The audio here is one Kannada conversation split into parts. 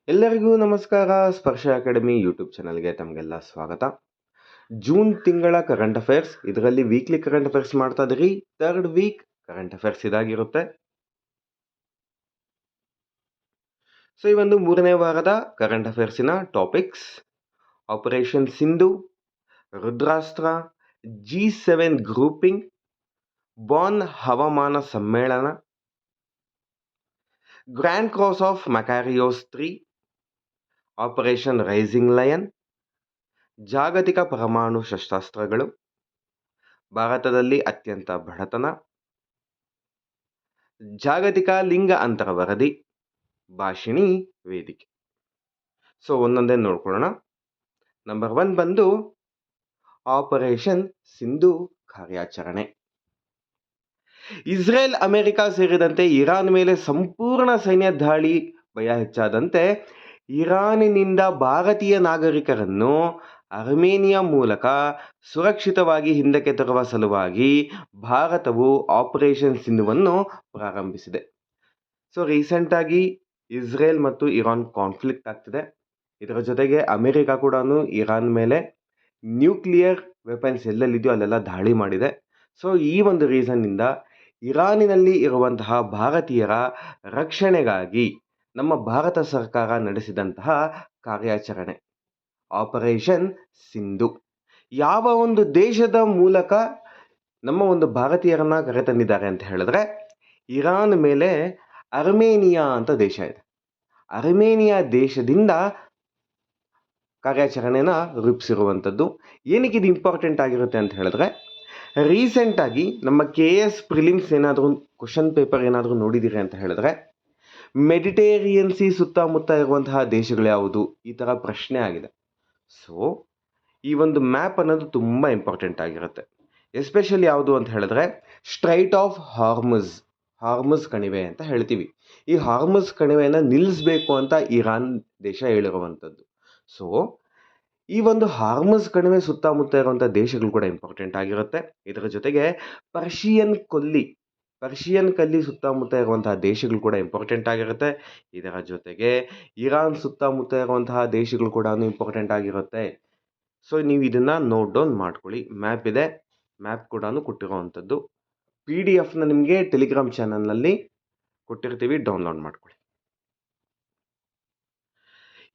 ಎಲ್ಲರಿಗೂ ನಮಸ್ಕಾರ. ಸ್ಪರ್ಶ ಅಕಾಡೆಮಿ ಯೂಟ್ಯೂಬ್ ಚಾನಲ್ಗೆ ತಮಗೆಲ್ಲ ಸ್ವಾಗತ. ಜೂನ್ ತಿಂಗಳ ಕರೆಂಟ್ ಅಫೇರ್ಸ್, ಇದರಲ್ಲಿ ವೀಕ್ಲಿ ಕರೆಂಟ್ ಅಫೇರ್ಸ್ ಮಾಡ್ತಾ ಇದ್ದೀರಿ. ಥರ್ಡ್ ವೀಕ್ ಕರೆಂಟ್ ಅಫೇರ್ಸ್ ಇದಾಗಿರುತ್ತೆ. ಸೊ ಈ ಒಂದು ಮೂರನೇ ವಾರದ ಕರೆಂಟ್ ಅಫೇರ್ಸಿನ topics: operation Sindhu, Rudrastra, G7 grouping, Bonn ಹವಾಮಾನ ಸಮ್ಮೇಳನ, grand cross of Makarios 3, operation rising lion, ಜಾಗತಿಕ ಪರಮಾಣು ಶಸ್ತ್ರಾಸ್ತ್ರಗಳು, ಭಾರತದಲ್ಲಿ ಅತ್ಯಂತ ಬಡತನ, ಜಾಗತಿಕ ಲಿಂಗ ಅಂತರ ವರದಿ, ಭಾಷಿಣಿ ವೇದಿಕೆ. ಸೊ ಒಂದೊಂದೇ ನೋಡ್ಕೊಳ್ಳೋಣ. ನಂಬರ್ 1 ಬಂದು ಆಪರೇಷನ್ ಸಿಂಧು ಕಾರ್ಯಾಚರಣೆ. ಇಸ್ರೇಲ್, ಅಮೆರಿಕ ಸೇರಿದಂತೆ ಇರಾನ್ ಮೇಲೆ ಸಂಪೂರ್ಣ ಸೈನ್ಯ ದಾಳಿ ಭಯ ಹೆಚ್ಚಾದಂತೆ ಇರಾನಿನಿಂದ ಭಾರತೀಯ ನಾಗರಿಕರನ್ನು ಅರ್ಮೇನಿಯಾ ಮೂಲಕ ಸುರಕ್ಷಿತವಾಗಿ ಹಿಂದಕ್ಕೆ ತರುವ ಸಲುವಾಗಿ ಭಾರತವು ಆಪರೇಷನ್ ಸಿಂಧುವನ್ನು ಪ್ರಾರಂಭಿಸಿದೆ. ಸೊ ರೀಸೆಂಟಾಗಿ ಇಸ್ರೇಲ್ ಮತ್ತು ಇರಾನ್ ಕಾನ್ಫ್ಲಿಕ್ಟ್ ಆಗ್ತಿದೆ. ಇದರ ಜೊತೆಗೆ ಅಮೆರಿಕ ಕೂಡ ಇರಾನ್ ಮೇಲೆ ನ್ಯೂಕ್ಲಿಯರ್ ವೆಪನ್ಸ್ ಎಲ್ಲೆಲ್ಲಿದೆಯೋ ಅಲ್ಲೆಲ್ಲ ದಾಳಿ ಮಾಡಿದೆ. ಸೊ ಈ ಒಂದು ರೀಸನ್ನಿಂದ ಇರಾನಿನಲ್ಲಿ ಇರುವಂತಹ ಭಾರತೀಯರ ರಕ್ಷಣೆಗಾಗಿ ನಮ್ಮ ಭಾರತ ಸರ್ಕಾರ ನಡೆಸಿದಂತಹ ಕಾರ್ಯಾಚರಣೆ ಆಪರೇಷನ್ ಸಿಂಧು. ಯಾವ ಒಂದು ದೇಶದ ಮೂಲಕ ನಮ್ಮ ಒಂದು ಭಾರತೀಯರನ್ನ ಕರೆತಂದಿದ್ದಾರೆ ಅಂತ ಹೇಳಿದ್ರೆ, ಇರಾನ್ ಮೇಲೆ ಅರ್ಮೇನಿಯಾ ಅಂತ ದೇಶ ಇದೆ. ಅರ್ಮೇನಿಯಾ ದೇಶದಿಂದ ಕಾರ್ಯಾಚರಣೆನ ರೂಪಿಸಿರುವಂಥದ್ದು. ಏನಕ್ಕೆ ಇದು ಇಂಪಾರ್ಟೆಂಟ್ ಆಗಿರುತ್ತೆ ಅಂತ ಹೇಳಿದ್ರೆ, ರೀಸೆಂಟಾಗಿ ನಮ್ಮ KS ಪ್ರಿಲಿಮ್ಸ್ ಏನಾದರೂ ಕ್ವಶನ್ ಪೇಪರ್ ಏನಾದರೂ ನೋಡಿದ್ದೀರಿ ಅಂತ ಹೇಳಿದ್ರೆ, ಮೆಡಿಟೇರಿಯನ್ ಸಿ ಸುತ್ತಮುತ್ತ ಇರುವಂತಹ ದೇಶಗಳು ಯಾವುದು, ಈ ಥರ ಪ್ರಶ್ನೆ ಆಗಿದೆ. ಸೊ ಈ ಒಂದು ಮ್ಯಾಪ್ ಅನ್ನೋದು ತುಂಬ ಇಂಪಾರ್ಟೆಂಟ್ ಆಗಿರುತ್ತೆ. ಎಸ್ಪೆಷಲಿ ಯಾವುದು ಅಂತ ಹೇಳಿದ್ರೆ, ಸ್ಟ್ರೈಟ್ ಆಫ್ ಹಾರ್ಮುಸ್ ಕಣಿವೆ ಅಂತ ಹೇಳ್ತೀವಿ. ಈ ಹಾರ್ಮುಸ್ ಕಣಿವೆಯನ್ನು ನಿಲ್ಲಿಸಬೇಕು ಅಂತ ಇರಾನ್ ದೇಶ ಹೇಳಿರುವಂಥದ್ದು. ಸೊ ಈ ಒಂದು ಹಾರ್ಮುಸ್ ಕಣಿವೆ ಸುತ್ತಮುತ್ತ ಇರುವಂಥ ದೇಶಗಳು ಕೂಡ ಇಂಪಾರ್ಟೆಂಟ್ ಆಗಿರುತ್ತೆ. ಇದರ ಜೊತೆಗೆ ಪರ್ಷಿಯನ್ ಕಲ್ಲಿ ಸುತ್ತಮುತ್ತ ಇರುವಂತಹ ದೇಶಗಳು ಕೂಡ ಇಂಪಾರ್ಟೆಂಟ್ ಆಗಿರುತ್ತೆ. ಇದರ ಜೊತೆಗೆ ಇರಾನ್ ಸುತ್ತಮುತ್ತ ಇರುವಂತಹ ದೇಶಗಳು ಕೂಡ ಇಂಪಾರ್ಟೆಂಟ್ ಆಗಿರುತ್ತೆ. ಸೊ ನೀವು ಇದನ್ನು ನೋಟ್ ಡೌನ್ ಮಾಡ್ಕೊಳ್ಳಿ. ಮ್ಯಾಪ್ ಇದೆ, ಮ್ಯಾಪ್ ಕೂಡ ಕೊಟ್ಟಿರುವಂಥದ್ದು. PDF ನಿಮಗೆ ಟೆಲಿಗ್ರಾಮ್ ಚಾನಲ್ನಲ್ಲಿ ಕೊಟ್ಟಿರ್ತೀವಿ, ಡೌನ್ಲೋಡ್ ಮಾಡ್ಕೊಳ್ಳಿ.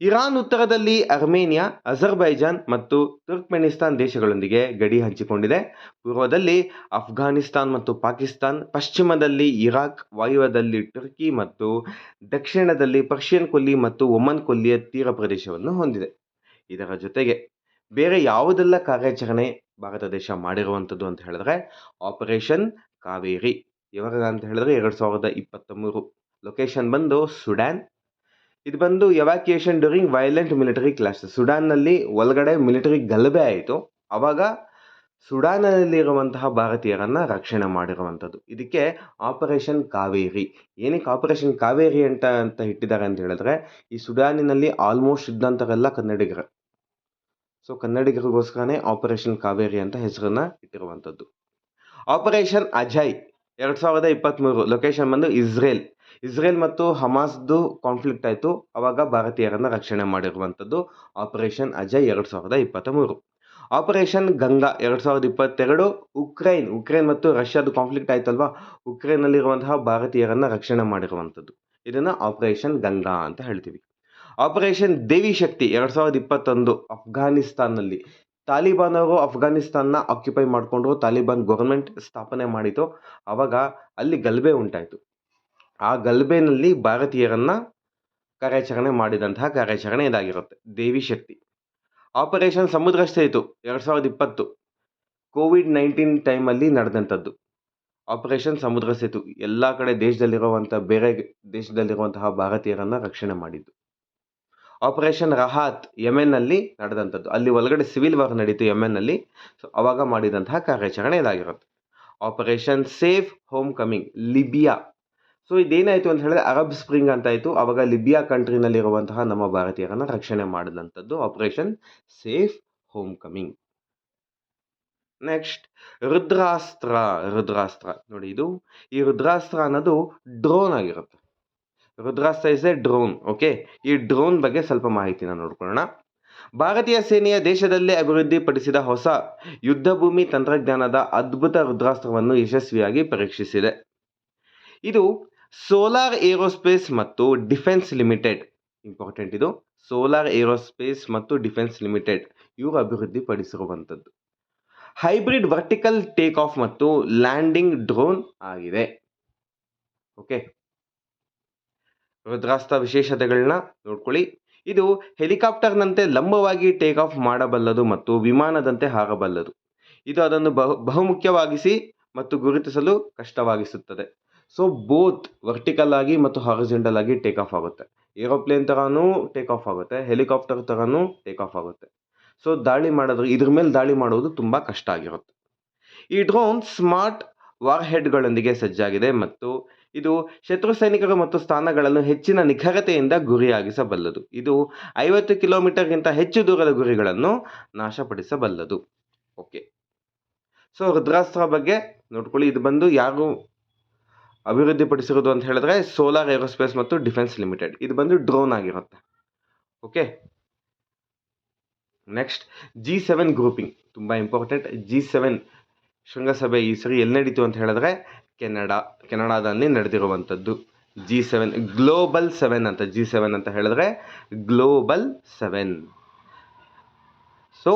ಇರಾನ್ ಉತ್ತರದಲ್ಲಿ ಅರ್ಮೇನಿಯಾ, ಅಜರ್ಬೈಜಾನ್ ಮತ್ತು ತುರ್ಕ್ಮೆನಿಸ್ತಾನ್ ದೇಶಗಳೊಂದಿಗೆ ಗಡಿ ಹಂಚಿಕೊಂಡಿದೆ. ಪೂರ್ವದಲ್ಲಿ ಅಫ್ಘಾನಿಸ್ತಾನ್ ಮತ್ತು ಪಾಕಿಸ್ತಾನ್, ಪಶ್ಚಿಮದಲ್ಲಿ ಇರಾಕ್, ವಾಯುವ್ಯದಲ್ಲಿ ಟರ್ಕಿ ಮತ್ತು ದಕ್ಷಿಣದಲ್ಲಿ ಪರ್ಷಿಯನ್ ಕೊಲ್ಲಿ ಮತ್ತು ಒಮನ್ ಕೊಲ್ಲಿಯ ತೀರ ಪ್ರದೇಶವನ್ನು ಹೊಂದಿದೆ. ಇದರ ಜೊತೆಗೆ ಬೇರೆ ಯಾವುದೆಲ್ಲ ಕಾರ್ಯಾಚರಣೆ ಭಾರತ ದೇಶ ಮಾಡಿರುವಂಥದ್ದು ಅಂತ ಹೇಳಿದ್ರೆ, ಆಪರೇಷನ್ ಕಾವೇರಿ ಯಾವಾಗ ಅಂತ ಹೇಳಿದ್ರೆ 2023. ಲೊಕೇಶನ್ ಬಂದು ಸುಡಾನ್. ಇದು ಬಂದು ಎವಾಕ್ಯುಯೇಷನ್ ಡ್ಯೂರಿಂಗ್ ವೈಲೆಂಟ್ ಮಿಲಿಟರಿ ಕ್ಲಾಶ್. ಸುಡಾನ್ನಲ್ಲಿ ಒಳಗಡೆ ಮಿಲಿಟರಿ ಗಲಭೆ ಆಯಿತು. ಆವಾಗ ಸುಡಾನ್ನಲ್ಲಿರುವಂತಹ ಭಾರತೀಯರನ್ನು ರಕ್ಷಣೆ ಮಾಡಿರುವಂಥದ್ದು. ಇದಕ್ಕೆ ಆಪರೇಷನ್ ಕಾವೇರಿ. ಏನಕ್ಕೆ ಆಪರೇಷನ್ ಕಾವೇರಿ ಅಂತ ಇಟ್ಟಿದ್ದಾರೆ ಅಂತ ಹೇಳಿದ್ರೆ, ಈ ಸುಡಾನಿನಲ್ಲಿ ಆಲ್ಮೋಸ್ಟ್ ಇದ್ದಂಥವರೆಲ್ಲ ಕನ್ನಡಿಗರು. ಸೊ ಕನ್ನಡಿಗರಿಗೋಸ್ಕರನೇ ಆಪರೇಷನ್ ಕಾವೇರಿ ಅಂತ ಹೆಸರನ್ನು ಇಟ್ಟಿರುವಂಥದ್ದು. ಆಪರೇಷನ್ ಅಜಯ್ 2023. ಲೊಕೇಶನ್ ಬಂದು ಇಸ್ರೇಲ್ ಮತ್ತು ಹಮಾಸ್ದು ಕಾನ್ಫ್ಲಿಕ್ಟ್ ಆಯಿತು. ಆವಾಗ ಭಾರತೀಯರನ್ನು ರಕ್ಷಣೆ ಮಾಡಿರುವಂಥದ್ದು operation Ajay 2023. Operation Ganga 2022. Ukraine ಮತ್ತು ರಷ್ಯಾದ ಕಾನ್ಫ್ಲಿಕ್ಟ್ ಆಯ್ತಲ್ವಾ, ಉಕ್ರೇನ್ನಲ್ಲಿರುವಂತಹ ಭಾರತೀಯರನ್ನು ರಕ್ಷಣೆ ಮಾಡಿರುವಂಥದ್ದು. ಇದನ್ನು ಆಪರೇಷನ್ ಗಂಗಾ ಅಂತ ಹೇಳ್ತೀವಿ. ಆಪರೇಷನ್ ದೇವಿ ಶಕ್ತಿ 2021. ಅಫ್ಘಾನಿಸ್ತಾನ್ನಲ್ಲಿ ತಾಲಿಬಾನ್ ಅವರು ಅಫ್ಘಾನಿಸ್ತಾನ್ನ ಆಕ್ಯುಪೈ ಮಾಡಿಕೊಂಡ್ರು. ತಾಲಿಬಾನ್ ಗೌರ್ಮೆಂಟ್ ಸ್ಥಾಪನೆ ಮಾಡಿತು. ಆವಾಗ ಅಲ್ಲಿ ಗಲಭೆ ಉಂಟಾಯಿತು. ಆ ಗಲಭೆನಲ್ಲಿ ಭಾರತೀಯರನ್ನು ಕಾರ್ಯಾಚರಣೆ ಮಾಡಿದಂತಹ ಕಾರ್ಯಾಚರಣೆ ಇದಾಗಿರುತ್ತೆ, ದೇವಿ ಶಕ್ತಿ. ಆಪರೇಷನ್ ಸಮುದ್ರ ಸೇತು 2020. COVID-19 ಟೈಮಲ್ಲಿ ನಡೆದಂಥದ್ದು ಆಪರೇಷನ್ ಸಮುದ್ರ ಸೇತು. ಎಲ್ಲ ಕಡೆ ಬೇರೆ ದೇಶದಲ್ಲಿರುವಂತಹ ಭಾರತೀಯರನ್ನು ರಕ್ಷಣೆ ಮಾಡಿದ್ದು. ಆಪರೇಷನ್ ರಹಾತ್ ಯೆಮೆನ್ನಲ್ಲಿ ನಡೆದಂಥದ್ದು. ಅಲ್ಲಿ ಒಳಗಡೆ ಸಿವಿಲ್ ವಾರ್ ನಡೀತು ಯೆಮೆನ್ನಲ್ಲಿ. ಸೊ ಅವಾಗ ಮಾಡಿದಂತಹ ಕಾರ್ಯಾಚರಣೆ ಇದಾಗಿರುತ್ತೆ. Operation safe home coming Libya. So ಇದೇನಾಯಿತು ಅಂತ ಹೇಳಿದ್ರೆ, ಅರಬ್ ಸ್ಪ್ರಿಂಗ್ ಅಂತಾಯಿತು. ಆವಾಗ ಲಿಬಿಯಾ ಕಂಟ್ರಿನಲ್ಲಿರುವಂತಹ ನಮ್ಮ ಭಾರತೀಯರನ್ನು ರಕ್ಷಣೆ ಮಾಡಿದಂಥದ್ದು operation safe home coming. Next Rudrastra ನೋಡಿ, ಈ ರುದ್ರಾಸ್ತ್ರ ಅನ್ನೋದು ಡ್ರೋನ್ ಆಗಿರುತ್ತೆ. Rudrastra is a drone. Okay, ಈ ಡ್ರೋನ್ ಬಗ್ಗೆ ಸ್ವಲ್ಪ ಮಾಹಿತಿನ ನೋಡ್ಕೊಳ್ಳೋಣ. ಭಾರತೀಯ ಸೇನೆಯ ದೇಶದಲ್ಲೇ ಅಭಿವೃದ್ಧಿಪಡಿಸಿದ ಹೊಸ ಯುದ್ಧಭೂಮಿ ತಂತ್ರಜ್ಞಾನದ ಅದ್ಭುತ ರುದ್ರಾಸ್ತ್ರವನ್ನು ಯಶಸ್ವಿಯಾಗಿ ಪರೀಕ್ಷಿಸಿದೆ. ಇದು ಸೋಲಾರ್ ಏರೋಸ್ಪೇಸ್ ಮತ್ತು ಡಿಫೆನ್ಸ್ ಲಿಮಿಟೆಡ್, ಇಂಪಾರ್ಟೆಂಟ್, ಇದು ಸೋಲಾರ್ ಏರೋಸ್ಪೇಸ್ ಮತ್ತು ಡಿಫೆನ್ಸ್ ಲಿಮಿಟೆಡ್ ಇವರು ಅಭಿವೃದ್ಧಿಪಡಿಸಿರುವಂಥದ್ದು ಹೈಬ್ರಿಡ್ ವರ್ಟಿಕಲ್ ಟೇಕ್ ಆಫ್ ಮತ್ತು ಲ್ಯಾಂಡಿಂಗ್ ಡ್ರೋನ್ ಆಗಿದೆ. ಓಕೆ, ರುದ್ರಾಸ್ತ್ರ ವಿಶೇಷತೆಗಳನ್ನ ನೋಡ್ಕೊಳ್ಳಿ. ಇದು ಹೆಲಿಕಾಪ್ಟರ್ನಂತೆ ಲಂಬವಾಗಿ ಟೇಕ್ ಆಫ್ ಮಾಡಬಲ್ಲದು ಮತ್ತು ವಿಮಾನದಂತೆ ಹಾರಬಲ್ಲದು. ಇದು ಅದನ್ನು ಬಹುಮುಖ್ಯವಾಗಿಸಿ ಮತ್ತು ಗುರುತಿಸಲು ಕಷ್ಟವಾಗಿಸುತ್ತದೆ. ಸೊ ಬೋತ್ ವರ್ಟಿಕಲ್ ಆಗಿ ಮತ್ತು ಹಾರಿಜೆಂಟಲ್ ಆಗಿ ಟೇಕ್ ಆಫ್ ಆಗುತ್ತೆ. ಏರೋಪ್ಲೇನ್ ಥರನೂ ಟೇಕ್ ಆಫ್ ಆಗುತ್ತೆ, ಹೆಲಿಕಾಪ್ಟರ್ ಥರನೂ ಟೇಕ್ ಆಫ್ ಆಗುತ್ತೆ. ಸೊ ಇದ್ರ ಮೇಲೆ ದಾಳಿ ಮಾಡೋದು ತುಂಬ ಕಷ್ಟ ಆಗಿರುತ್ತೆ. ಈ ಡ್ರೋನ್ ಸ್ಮಾರ್ಟ್ ವಾರ್ ಹೆಡ್ಗಳೊಂದಿಗೆ ಸಜ್ಜಾಗಿದೆ ಮತ್ತು ಇದು ಶತ್ರು ಸೈನಿಕರು ಮತ್ತು ಸ್ಥಾನಗಳನ್ನು ಹೆಚ್ಚಿನ ನಿಖರತೆಯಿಂದ ಗುರಿಯಾಗಿಸಬಲ್ಲದು. ಇದು 50 ಕಿಲೋಮೀಟರ್ಗಿಂತ ಹೆಚ್ಚು ದೂರದ ಗುರಿಗಳನ್ನು ನಾಶಪಡಿಸಬಲ್ಲದು. ಓಕೆ, ಸೊ ರುದ್ರಾಸ್ತ್ರ ಬಗ್ಗೆ ನೋಡ್ಕೊಳ್ಳಿ. ಇದು ಬಂದು ಯಾರು ಅಭಿವೃದ್ಧಿಪಡಿಸಿರೋದು ಅಂತ ಹೇಳಿದ್ರೆ ಸೋಲಾರ್ ಏರೋಸ್ಪೇಸ್ ಮತ್ತು ಡಿಫೆನ್ಸ್ ಲಿಮಿಟೆಡ್. ಇದು ಬಂದು ಡ್ರೋನ್ ಆಗಿರುತ್ತೆ. ಓಕೆ, ನೆಕ್ಸ್ಟ್ G7 ಗ್ರೂಪಿಂಗ್, ತುಂಬ ಇಂಪಾರ್ಟೆಂಟ್. G7 ಶೃಂಗಸಭೆ ಈ ಸರಿ ಎಲ್ಲಿ ನಡೀತು ಅಂತ ಹೇಳಿದ್ರೆ ಕೆನಡಾದಲ್ಲಿ ನಡೆದಿರುವಂಥದ್ದು. G7 ಗ್ಲೋಬಲ್ 7 ಅಂತ, G7 ಅಂತ ಹೇಳಿದ್ರೆ ಗ್ಲೋಬಲ್ 7. ಸೊ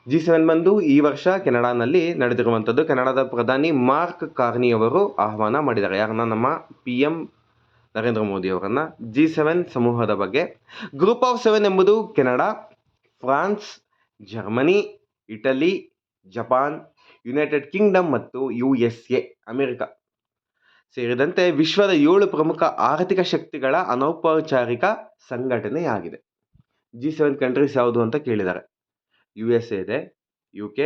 G7 ಬಂದು ಈ ವರ್ಷ ಕೆನಡಾನಲ್ಲಿ ನಡೆದಿರುವಂಥದ್ದು. ಕೆನಡಾದ ಪ್ರಧಾನಿ ಮಾರ್ಕ್ ಕಾರ್ನಿ ಅವರು ಆಹ್ವಾನ ಮಾಡಿದ್ದಾರೆ. ಯಾರನ್ನ? ನಮ್ಮ PM ನರೇಂದ್ರ ಮೋದಿ ಅವರನ್ನ. G7 ಸಮೂಹದ ಬಗ್ಗೆ. ಗ್ರೂಪ್ ಆಫ್ 7 ಎಂಬುದು Canada, France, Germany, Italy, Japan, United Kingdom ಮತ್ತು USA ಅಮೆರಿಕ ಸೇರಿದಂತೆ ವಿಶ್ವದ 7 ಪ್ರಮುಖ ಆರ್ಥಿಕ ಶಕ್ತಿಗಳ ಅನೌಪಚಾರಿಕ ಸಂಘಟನೆಯಾಗಿದೆ. G7 ಕಂಟ್ರೀಸ್ ಯಾವುದು ಅಂತ ಕೇಳಿದ್ದಾರೆ. USA ಇದೆ, UK,